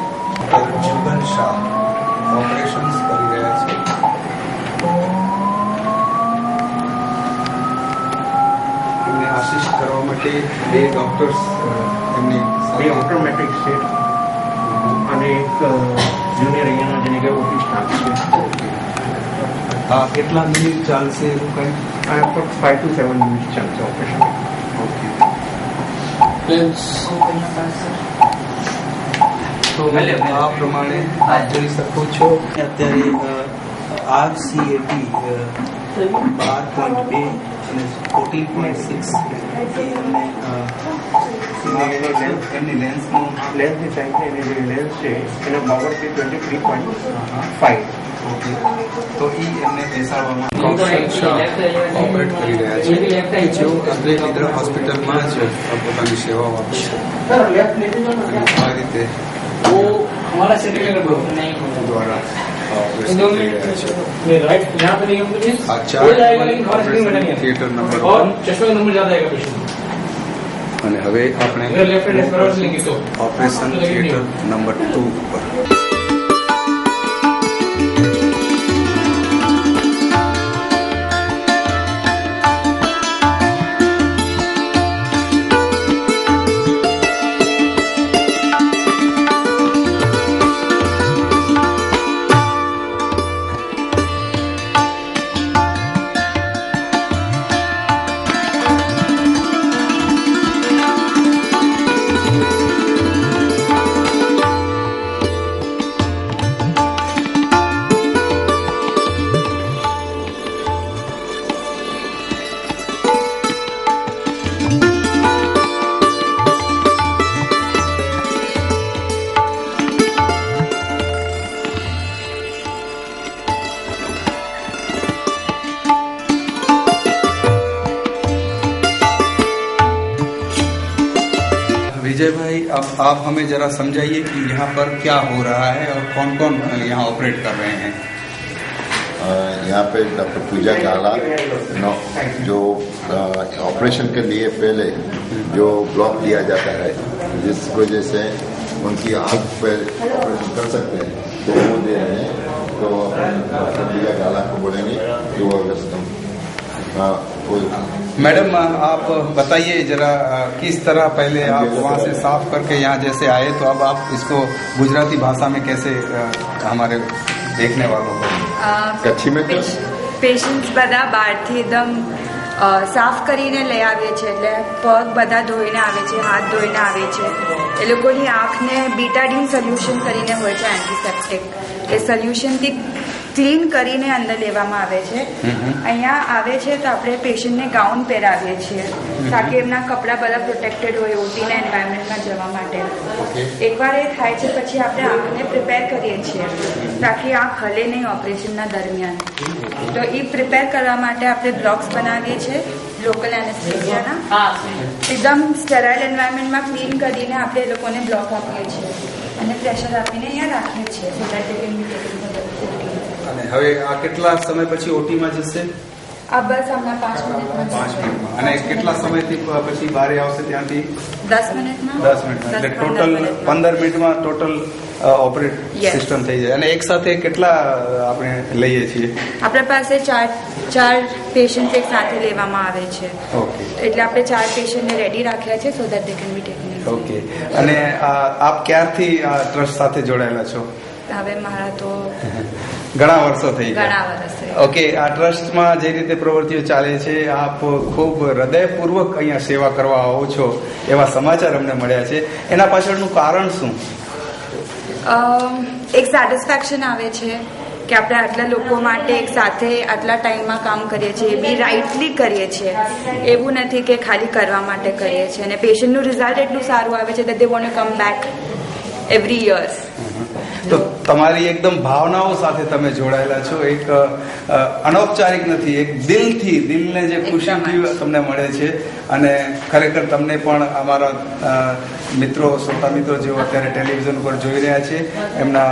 Jugal Shah operation કરી રહ્યા છે. આસિસ્ટ કરવા માટે 2 ડોક્ટર્સ એમની બે ઓટોમેટિક છે અને એક જુનિયર અહીંયાનો જેને કે ઓફિસ સ્ટાફ છે. હા, કેટલા મિનિટ ચાલશે એવું કંઈ? 5 to 7 મિનિટ ચાલશે ઓપરેશન. ઓકે, તો આ પ્રમાણે આપ જોઈ શકો છો અત્યારે RCAT 12.2 અને 14.6 એમની લેન્સનું લેન્સની સાઈઝ એની જે લેન્સ છે એનો પાવર છે 23.5. ઓકે, તો એમને બેસાડવામાં ઓપરેટ કરી રહ્યા છે. જેઓ આપણે વિદ્રા હોસ્પિટલમાં જ પોતાની સેવાઓ આપે છે. આ રીતે દ્વારા થિયેટર નંબર 1 અને હવે આપણે ઓપરેશન થિયેટર નંબર 2 ઉપર. विजय भाई, अब आप हमें जरा समझाइए कि यहाँ पर क्या हो रहा है और कौन कौन यहाँ ऑपरेट कर रहे हैं. यहाँ पे डॉक्टर पूजा काला जो ऑपरेशन के लिए पहले जो ब्लॉक दिया जाता है जिस वजह से उनकी आँख पे ऑपरेशन कर सकते हैं तो वो दे रहे हैं. तो डॉक्टर पूजा काला को बोलेंगे 2 अगस्त मैडम, आप बताइए जरा किस तरह पहले आप वहाँ से साफ करके यहाँ जैसे आए तो अब आप इसको गुजराती भाषा में कैसे हमारे देखने वालों को कच्छी में પેશન્ટ્સ બધા બહારથી એકદમ સાફ કરીને લઈ આવીએ છીએ. એટલે પગ બધા ધોઈને આવે છે, હાથ ધોઈને આવે છે. એ લોકોની આંખને બીટાડીન સોલ્યુશન કરીને હોય છે એન્ટીસેપ્ટિક. એ સોલ્યુશનથી ક્લીન કરીને અંદર લેવામાં આવે છે. અહીંયા આવે છે તો આપણે પેશન્ટને ગાઉન પહેરાવીએ છીએ તાકી એમના કપડાં બધા પ્રોટેક્ટેડ હોય ઓટીના એન્વાયરમેન્ટમાં જવા માટે. એકવાર એ થાય છે પછી આપણે આંખને પ્રિપેર કરીએ છીએ તાકી આંખ હલે નહીં ઓપરેશનના દરમિયાન. તો એ પ્રિપેર કરવા માટે આપણે બ્લોક્સ બનાવીએ છીએ લોકલ એનેસ્થેસિયાના. એકદમ સ્ટેરાઇલ એન્વાયરમેન્ટમાં ક્લીન કરીને આપણે એ લોકોને બ્લોક આપીએ છીએ અને પ્રેશર આપીને અહીંયા રાખીએ છીએ so that they can be taken for the OT. અને હવે આ કેટલા સમય પછી ઓટીમાં જશે? આ બસ હમણાં 5 મિનિટમાં. 5 મિનિટમાં. અને કેટલા સમયથી પછી બહાર આવશે ત્યાંથી? 10 મિનિટમાં. 10 મિનિટમાં. એટલે ટોટલ 15 મિનિટમાં ટોટલ ઓપરેટ સિસ્ટમ થઈ જાય. અને એક સાથે કેટલા આપણે લઈએ છીએ? આપણા પાસે ચાર પેશન્ટ એક સાથે લેવામાં આવે છે. ઓકે, એટલે આપણે 4 પેશન્ટને રેડી રાખ્યા છે સો that they can be taken. Okay, અને આપ ક્યારથી આ ટ્રસ્ટ સાથે જોડાયેલા છો? હવે મારા તો ઘણા વર્ષો થઈ ગયા. ઘણા વર્ષ. ઓકે, આ ટ્રસ્ટમાં જે રીતે પ્રવૃત્તિઓ ચાલે છે આપ ખૂબ હૃદયપૂર્વક અહીંયા સેવા કરવા આવો છો એવા સમાચાર અમને મળ્યા છે. એના પાછળનું કારણ શું? એક સેટિસ્ફેક્શન આવે છે કે આપણે આટલા લોકો માટે એક સાથે આટલા ટાઈમમાં કામ કરીએ છીએ, બી રાઇટલી કરીએ છીએ. એવું નથી કે ખાલી કરવા માટે કરીએ છીએ. અને પેશન્ટનું રિઝલ્ટ એટલું સારું આવે છે that they want to come back every year. તો તમારી એકદમ ભાવનાઓ સાથે તમે જોડાયેલા છો. એક અનૌપચારિક નથી, એક દિલને જે ખુશી તમને મળે છે. અને ખરેખર તમને પણ અમારા મિત્રો, શ્રોતા મિત્રો જેઓ અત્યારે ટેલિવિઝન ઉપર જોઈ રહ્યા છે, એમના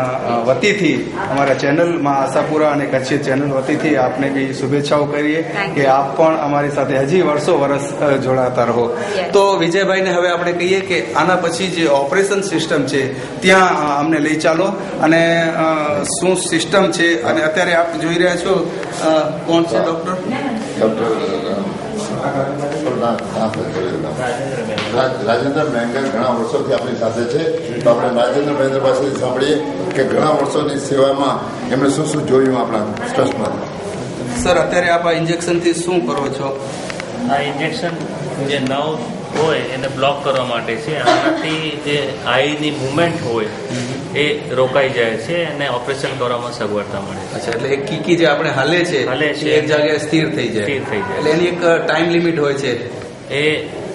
વતીથી, અમારા ચેનલમાં આશાપુરા અને કચ્છી ચેનલ વતીથી આપને બી શુભેચ્છાઓ કરીએ કે આપ પણ અમારી સાથે હજી વર્ષ જોડાતા રહો. તો વિજયભાઈને હવે આપણે કહીએ કે આના પછી જે ઓપરેશન સિસ્ટમ છે ત્યાં અમને લઈ ચાલો અને શું સિસ્ટમ છે. અને અત્યારે આપ જોઈ રહ્યા છો કોણ છે ડોક્ટર? રાજેન્દ્ર મહેંગર ઘણા વર્ષોથી આપણી સાથે છે. તો આપણે રાજેન્દ્ર મહેન્દ્ર પાસેથી સાંભળીએ કે ઘણા વર્ષોની સેવામાં એમણે શું શું જોયું આપણા ટ્રસ્ટમાં. સર, અત્યારે આપ આ ઇન્જેક્શનથી શું કરો છો? આ ઇન્જેક્શન જે નર્વ હોય એને બ્લોક કરવા માટે છે. આનાથી જે આઈની મુવમેન્ટ હોય એ રોકાઈ જાય છે અને ઓપરેશન કરવામાં સગવડતા મળે છે. અચ્છા, એટલે એક કીકી જે આપણે હાલે છે એક જગ્યાએ સ્થિર થઈ જાય. એટલે એની એક ટાઈમ લિમિટ હોય છે. એ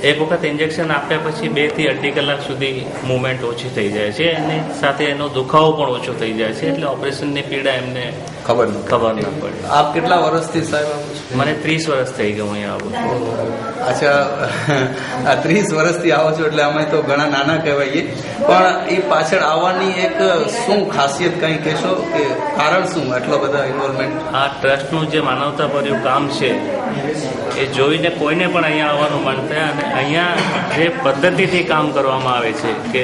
એક વખત ઇન્જેક્શન આપ્યા પછી 2 થી 2.5 કલાક સુધી મુવમેન્ટ ઓછી થઈ જાય છે અને સાથે એનો દુખાવો પણ ઓછો થઈ જાય છે. એટલે ઓપરેશનની પીડા એમને ખબર ના પડે. આપ કેટલા વર્ષથી સાહેબ? મને 30 વર્ષ થઈ ગયું અહીંયા આવું. અચ્છા, 30 વર્ષથી આવો છો એટલે અમે તો ઘણા નાના કહેવાઈએ. પણ એ પાછળ આવવાની એક શું ખાસિયત કંઈ કહેશો કે કારણ શું આટલો બધા ઇન્વોલ્વમેન્ટ? આ ટ્રસ્ટનું જે માનવતાભર્યું કામ છે એ જોઈને કોઈને પણ અહીંયા આવવાનું મન થાય. અને અહીંયા જે પદ્ધતિથી કામ કરવામાં આવે છે કે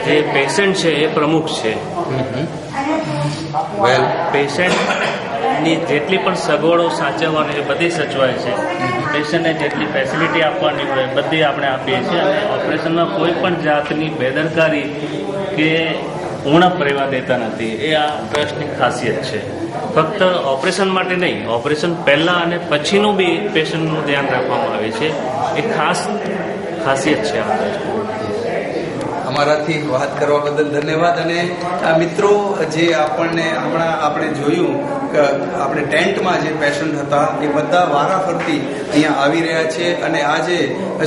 જે પેશન્ટ છે એ પ્રમુખ છે. પેશન્ટની જેટલી પણ સગવડો સાચવવાની છે બધી સચવાય છે. પેશન્ટને જેટલી ફેસિલિટી આપવાની હોય બધી આપણે આપીએ છીએ. અને ઓપરેશનમાં કોઈ પણ જાતની બેદરકારી કે ઉણપ રહેવા દેતા નથી. એ આ ટ્રસ્ટની ખાસિયત છે. ફક્ત ઓપરેશન માટે નહીં, ઓપરેશન પહેલા અને પછીનું બી પેશન્ટનું ધ્યાન રાખવામાં આવે છે. એ ખાસિયત છે આ ટ્રસ્ટની. અમારાથી વાત કરવા બદલ ધન્યવાદ. અને મિત્રો, જે હમણાં આપણે જોયું કે આપણે ટેન્ટમાં જે પેશન્ટ હતા એ બધા વારાફરતી અહીંયા આવી રહ્યા છે. અને આજે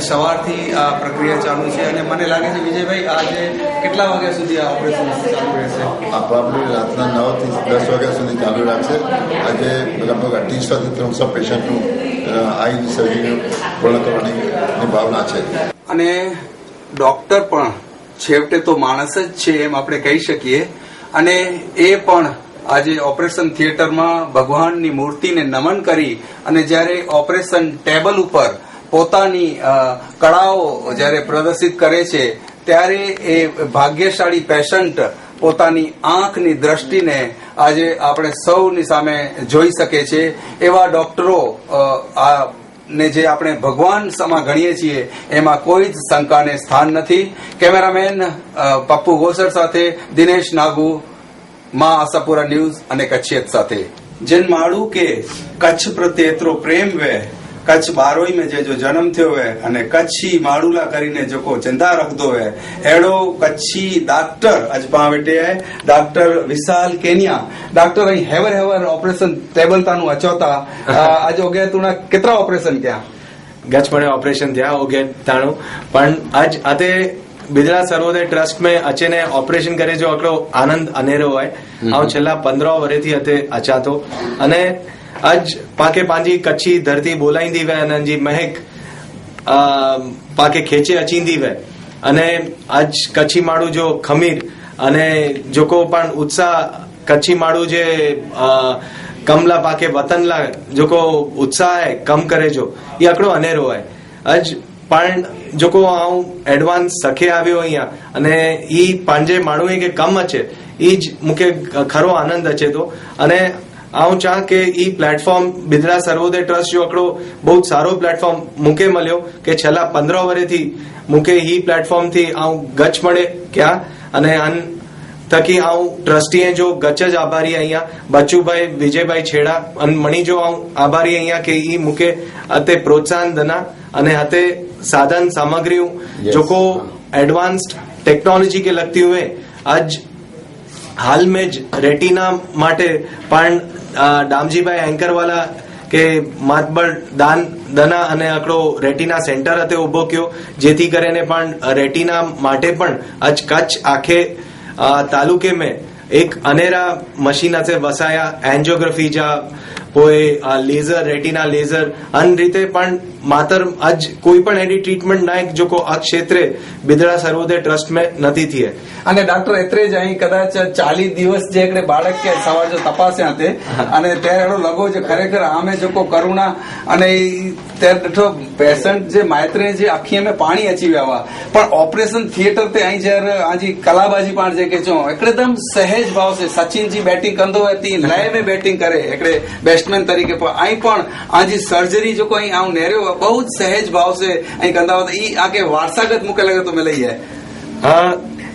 સવારથી આ પ્રક્રિયા ચાલુ છે. અને મને લાગે છે વિજયભાઈ, આજે કેટલા વાગ્યા સુધી આ ઓપરેશન ચાલુ રહેશે? આપણી રાતના 9 થી 10 વાગ્યા સુધી ચાલુ રાખશે. આજે લગભગ 250 થી 300 પેશન્ટનું આઈની સર્જરી પૂર્ણ કરવાની ભાવના છે. અને ડોક્ટર પણ છેવટે તો માણસ જ છે એમ આપણે કહી શકીએ. અને એ પણ આજે ઓપરેશન થિયેટરમાં ભગવાનની મૂર્તિને નમન કરી અને જ્યારે ઓપરેશન ટેબલ ઉપર પોતાની કળાઓ જ્યારે પ્રદર્શિત કરે છે ત્યારે એ ભાગ્યશાળી પેશન્ટ પોતાની આંખની દ્રષ્ટિને આજે આપણે સૌની સામે જોઈ શકે છે. એવા ડોક્ટરો ને જે આપણે ભગવાન સમા ગણીએ છીએ એમાં કોઈ જ શંકાને સ્થાન નથી. કેમેરામેન પપ્પુ ગોસર સાથે દિનેશ નાગુ, માં આશાપુરા ન્યૂઝ અને કચ્છિયત સાથે. जिन माण्हू के कच्छ प्रत्ये एतिरो प्रेम वे, कच्छ बारोई में जो जन्म थियो है अने कच्छी माड़ूला करीने जेको चिंता रखदो है, एड़ो कच्छी डॉक्टर अज पां वेठे है डॉक्टर विशाल केनिया. डॉक्टर अहीं हेवर ऑपरेशन टेबल तानु अचोता आज ओगे तुना केतरा ऑपरेशन क्या गच मणे ऑपरेशन थया ओगे ताणु पण आज आते बिदड़ा सर्वोदय ट्रस्ट में अचीने ऑपरेशन करे जो आटलो आनंद अनेरो होय. आउं छेल्ला 15 वर्षथी हते अचातो अने आज पाके पांजी कच्छी धरती बोलाईंदी वे अने जी महक पाके खेचे अचींदी वे. अने आज कच्छी माड़ू जो खमीर अने जोको पण उत्साह कच्छी माड़ू जे कमला पाके वतनला जोको उत्साह है कम करे जो ये आकड़ो अनेरो है. आज पण जोको आऊं एडवांस सखे आव्यो अहींया अने ई पांजे माण्हुए के कम अचे ई ज मुके खरो आनंद अचे तो. अने आऊं चाह के ई प्लेटफॉर्म बिदड़ा सर्वोदय ट्रस्ट जो आकड़ो बहुत सारो प्लेटफॉर्म मुके मळ्यो के छेल्ला 15 वर्षथी मुके ई प्लेटफॉर्म थी आऊं गच मळे क्या अने अन थकी आऊं ट्रस्टीए जो गच ज आभारी अहींया बच्चूभाई विजयभाई छेड़ा अने मणी जो आऊं आभारी अहींया के ई मुके अते प्रोत्साहन दना अने हते साधन सामग्री जोको एडवांस्ड टेक्नोलॉजी के लगती हुए आज હાલ में જ રેટિના માટે પણ દામજીભાઈ એન્કરવાલા કે માતબર દના અને આકડો રેટિના સેન્ટર હતે ઉભો કર્યો, જેથી કરીને પણ રેટિના માટે પણ આજ કચ્છ આખે તાલુકે में एक अनेरा मशीन से वसाया एंजियोग्राफी जा હોય લેઝર રેટિના લેઝર અન રીતે પણ માત્ર આજ કોઈ પણ એની ટ્રીટમેન્ટ ના જો કો આ ક્ષેત્રે બિદડા સર્વોદય ટ્રસ્ટ में નથી थी है। અને ડોક્ટર એતરે જ અહીં કદાચ 40 દિવસ જે એકડે બાળક કે સવાર જો તપાસ્યા તે અને ત્યારે એનો લગો જે ખરેખર આમે જો કો કરુણા અને ત્યારે ડઠો પેશન્ટ જે માત્રે જે આખી में પાણી અચી વ્યાવા પણ ઓપરેશન थिएटर તે અહીં જ્યારે આજી કલાબાજી પણ જે કે છો એકદમ સહેજ ભાવ से सचिन जी बैटिंग कंदो હતી લય में बैटिंग करे એકડે બેટ્સમેન તરીકે પણ અહીં પણ આજી સર્જરી જો કોઈ આઉં નેર્યો બહુ જ સહેજ ભાવ से અહીં કંદા હોતા ઈ આકે વારસાગત મુકે લગે તો મિલે है। हाँ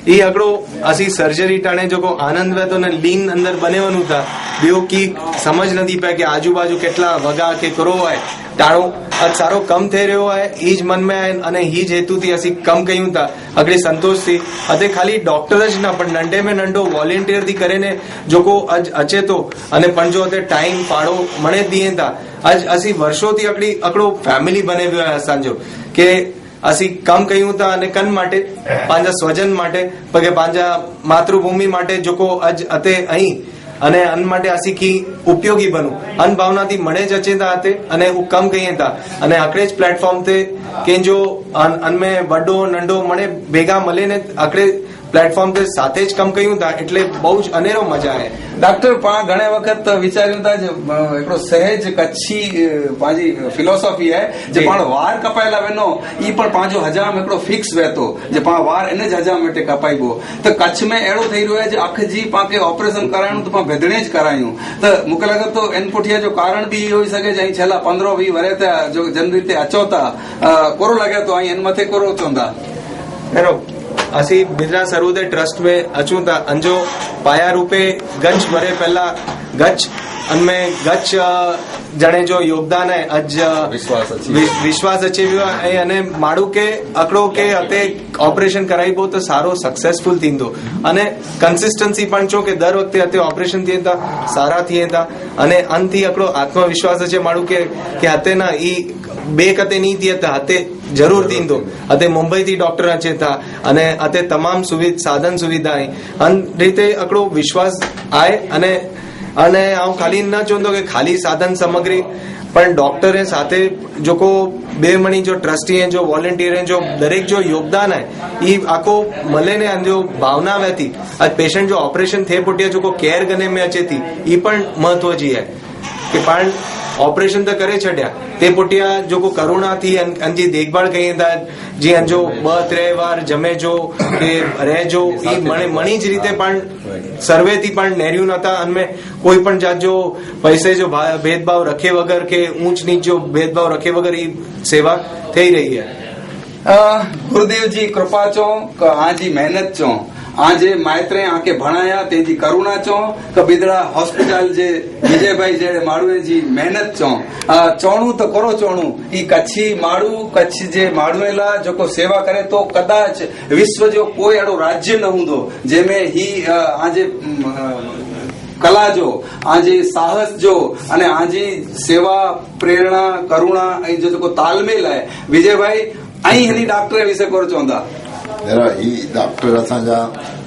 ये अगड़ो असी सर्जरी टाणे जो को आनंद वे तो ने लीन अंदर बनेवनु था बियो की समझ नहीं पाए कि आजू बाजू केटला वगा के करो है टाणो आज सारो कम थे रह्यो है ईज मन में आए अने हीज हेतु थी असी कम कह्यु था अगड़ी संतोष थी अते खाली डॉक्टर ज ना पण नंढे में नंढो वॉलंटियर थी करीने जो को आज अचे तो अने पण जो अते टाइम पाड़ो मणे दिए था आज असी वर्षों थी अकड़ो फैमिली बने हुए असांजो के असी कम कह्यू था अने कन माटे पांजा स्वजन माटे पगे पांजा मातृभूमि माटे जो को अज अते अहीं अने अन माटे असी की उपयोगी बनू अन भावना थी मणे ज अचे था अते अने उ कम कहीए था अने आकड़े ज प्लेटफॉर्म थे के जो अन में वड्डो नंढो मणे भेगा मळे ने आकड़े प्लेटफॉर्म ते साथे ज कम कह्यू था एटले बहु ज अनेरो मजा आए। डॉक्टर पा घणे वक्त विचार्યું था जो एकड़ो सहज कच्छी पाजी फिलोसॉफी है जे पण वार कपायला वेनो ई पण पांजो हजाम एकड़ो फिक्स वेतो जे पा वार इन ज हजाम में कपाईबो तो कच्छ में एड़ो થઈ રહ્યો है जे अख जी पाके ऑपरेशन करायणु तो पा भेदणे ज करायूं तो मुके लगे तो इन पुठिया जो कारण भी होई सके जे छेला 15-20 वरे था जो जन रीते अचोता कोरो लगे तो અહીં इन मथे कोरो चोंदा एरो असी बिदड़ा सर्वोदय ट्रस्ट में अचूं था अंजो पाया रूपे गच्छ भरे पहला गच्छ अनमें गच्छ जने जो योगदान है अज विश्वास अचे अने माड़ू के अकड़ो के अते ऑपरेशन कराइबो तो सारो सक्सेसफुल थींदो अने कंसिस्टन्सी पण छो के दर वखते अते ऑपरेशन थिए था सारा थिए था अने अंती अकड़ो आत्मविश्वास अचे माड़ू के अते ना ई बे कते नहीं थिए था अते जरूर थींदो अते मुंबई थी डॉक्टर अचे था अने अते तमाम साधन सुविधा अन रीते अकड़ो विश्वास आए अने अने आऊं खाली न चवंदो के खाली साधन सामग्री पण डॉक्टर साथे जो को बे मणी जो ट्रस्टी है जो वॉलंटियर है जो दरेक जो योगदान है ई आको मले ने जो भावना वे थी आज पेशेंट जो ऑपरेशन थे पुटिया जो को केयर करने में अचे थी ई पण महत्व जी है कि पण ऑपरेशन तो करे छड्या ते पुटिया जो को करुणा थी अंजी देखभाल कई था जी अंजो 2-3 वार जमे जो के रह जो ई मणी ज रीते पण सर्वे थी पण नेरियो नता अनमें कोई पण जात जो पैसे जो भेदभाव रखे वगर के ऊंच नीच जो भेदभाव रखे वगर ई सेवा थई रही है। गुरुदेव जी कृपा चो आजी मेहनत चो આજે માત્રે આકે ભણાયા તેજી કરુણા ચો કે બિદડા હોસ્પિટલ જે વિજયભાઈ જે માળુએ જી મહેનત ચો ચોણું તો કરો ચોણું ઈ કચ્છી માળું કચ્છ જે માળુએલા જો को सेवा करे तो कदाच विश्व जो कोई अड़ो राज्य न हूंदो जंहिंमें ही आजे कला जो आजे साहस जो अने आजी सेवा प्रेरणा करुणा ऐं जो तालमेल है विजयभाई અહીં हिनी डॉक्टर विषय कोर चवंदा ही डॉक्टर असांजा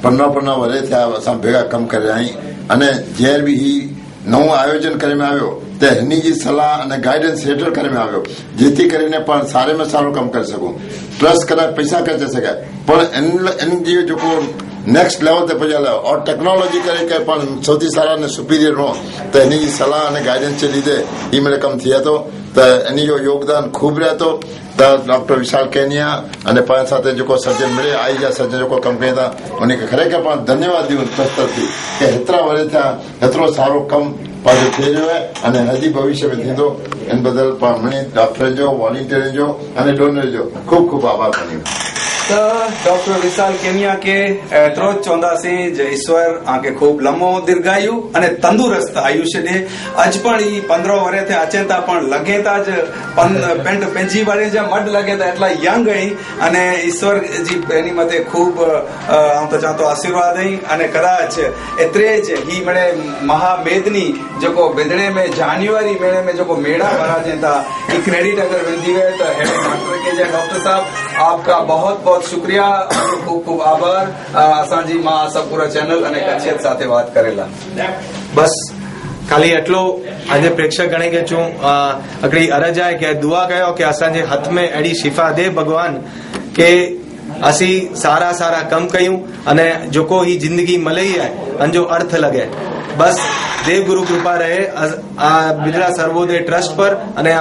15 वरे थिया असां भेगा कम करे आई अने जंहिं बि ही नओं आयोजन करे में આવ્યો त हिन जी सलाह अने गाइडेंस हेठળ करे में આવ્યો જેથી કરીને પણ સારે में સારો કામ કરી શકું प्लस कदाच पैसा खर्चे सके પણ इन जी जेको नेक्स्ट लेवल ते पहुंचल और टेक्नोलॉजी करे के पण સૌથી સારા ને સુપીરિયર નો त हिन जी सलाह अने गाइडेंस जे લીધે ही मेरे कम थिए तो त इन जो योगदान खूब रहे तो डॉक्टर विशाल केनिया अने पाण साथे जो सर्जन मिले आई जा सर्जन जो कम कया था उनके खरेखर पाण धन्यवाद दी तरफ थी के हेतरा वरे था हेतरो सारो कम पाजो थी रह्यो है अने हजी भविष्य में थींदो इन बदल पाण मणी डॉक्टर जो वॉलंटियर जो अने डोनर जो खूब खूब आभार मानी। डॉक्टर विशाल केनिया के एतिरो चवंदासीं जे ईश्वर आके खूब लंबो दीर्घायु अने तंदुरस्त आयुष्य ॾे। अॼु पण ई 15 वरे थिया अचनि था पण लॻे था ज पेंट पंहिंजी वारे जा मड लॻे था एटला यंग आहिनि अने ईश्वर जी एनी मथे खूब आउं त चवां थो आशीर्वाद आहिनि अने कदाच एतिरे ज ही मिड़े महामेदनी जेको बिदड़े में जान्युआरी महीने में जेको मेड़ा भराजनि था ई क्रेडिट अगर वेंदी हुए त डॉक्टर के डॉक्टर साहब आपका बहुत बहुत शुक्रिया, खूब खूब आभार असांजी मां आशापुरा चैनल अने कच्छियत साथे बात करेला। बस खाली एटलो आज प्रेक्षक गणे के चूं हिकिड़ी अर्ज आहे कि दुआ कयो कि असांजे हथ में अहिड़ी शिफ़ा दे भगवान के असी सारा सारा कम कयूं अने जेको ही जिंदगी मलई है अंजो अर्थ लगे। बस देव गुरु कृपा रहे बिदड़ा सर्वोदय ट्रस्ट पर અને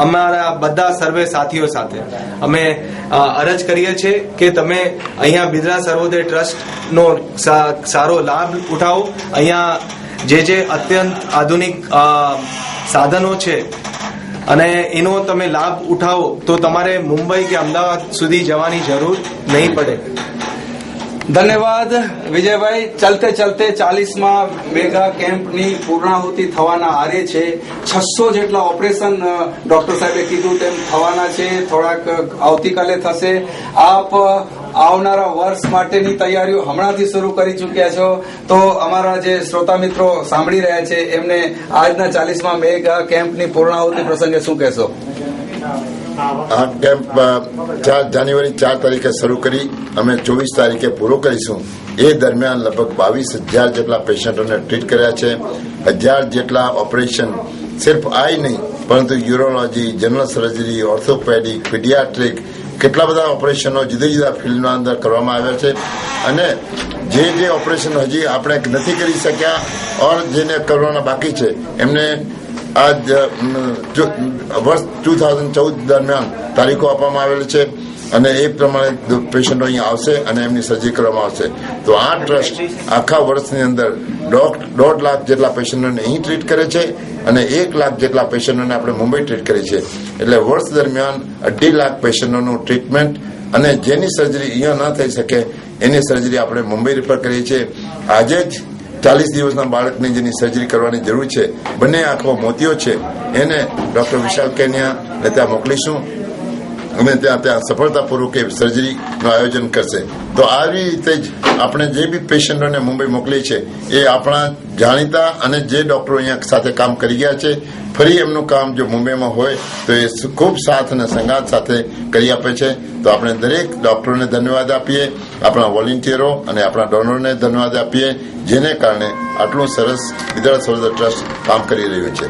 અમારા બધા સર્વે સાથીઓ સાથે અમે અરજ કરીએ છીએ કે તમે અહીંયા બિદડા સર્વોદય ટ્રસ્ટનો સારો લાભ ઉઠાવો। અહીંયા જે અત્યંત આધુનિક સાધનો છે અને એનો તમે લાભ ઉઠાવો તો તમારે મુંબઈ કે અમદાવાદ સુધી જવાની જરૂર નહીં પડે। धन्यवाद विजयभाई। चलते चलते 40मा मेगा केम्पनी पूर्णाहुति थवाना आरे छे। 600 जेटला ऑपरेशन डॉक्टर साहेबे कीधुं तेम थवाना छे। थोड़ाक आवतीकाले थशे। आप આવનારા વર્ષ માટેની તૈયારીઓ હમણાંથી શરૂ કરી ચૂક્યા છો તો અમારા જે શ્રોતા મિત્રો સાંભળી રહ્યા છે એમને આજના 40મા મેગા કેમ્પની પૂર્ણાહુતિ પ્રસંગે શું કહેશો? આ કેમ્પ 4 જાન્યુઆરી 4 તારીખે શરૂ કરી અમે 24 તારીખે પૂરો કરીશું। એ દરમિયાન લગભગ 22,000 જેટલા પેશન્ટોને ટ્રીટ કર્યા છે। 1000 જેટલા ઓપરેશન સિર્ફ આઈ નહીં પરંતુ urology, general surgery, orthopaedic, paediatric કેટલા બધા ઓપરેશનો જુદા જુદા ફિલ્ડના અંદર કરવામાં આવ્યા છે અને જે ઓપરેશન હજી આપણે નથી કરી શક્યા ઓર જેને કરવાના બાકી છે એમને આજ વર્ષ 2014 દરમિયાન તારીખો આપવામાં આવેલી છે અને એ પ્રમાણે પેશન્ટો અહીંયા આવશે અને એમની સર્જરી કરવામાં આવશે। તો આ ટ્રસ્ટ આખા વર્ષની અંદર 1.5 લાખ જેટલા પેશન્ટોને અહીં ટ્રીટ કરે છે અને 1 લાખ જેટલા પેશન્ટોને આપણે મુંબઈ ટ્રીટ કરીએ છીએ। એટલે વર્ષ દરમિયાન 2.5 લાખ પેશન્ટોનું ટ્રીટમેન્ટ અને જેની સર્જરી અહીંયા ન થઈ શકે એની સર્જરી આપણે મુંબઈ રિફર કરીએ છીએ। આજે જ 40 દિવસના બાળકની જેની સર્જરી કરવાની જરૂર છે, બંને આંખો મોતિયો છે, એને ડોક્ટર વિશાલ કેનિયાને ત્યાં મોકલીશું અને ત્યાં સફળતાપૂર્વક એ સર્જરીનું આયોજન કરશે। તો આવી રીતે જ આપણે જે બી પેશન્ટોને મુંબઈ મોકલીએ છીએ એ આપણા જાણીતા અને જે ડોક્ટરો અહીંયા સાથે કામ કરી ગયા છે ફરી એમનું કામ જો મુંબઈમાં હોય તો એ ખૂબ સાથ અને સંગાત સાથે કરી આપે છે। તો આપણે દરેક ડોક્ટરોને ધન્યવાદ આપીએ, આપણા વોલેન્ટિયરો અને આપણા ડોનરને ધન્યવાદ આપીએ જેને કારણે આટલું સરસ બિદડા સર્વોદય ટ્રસ્ટ કામ કરી રહ્યું છે।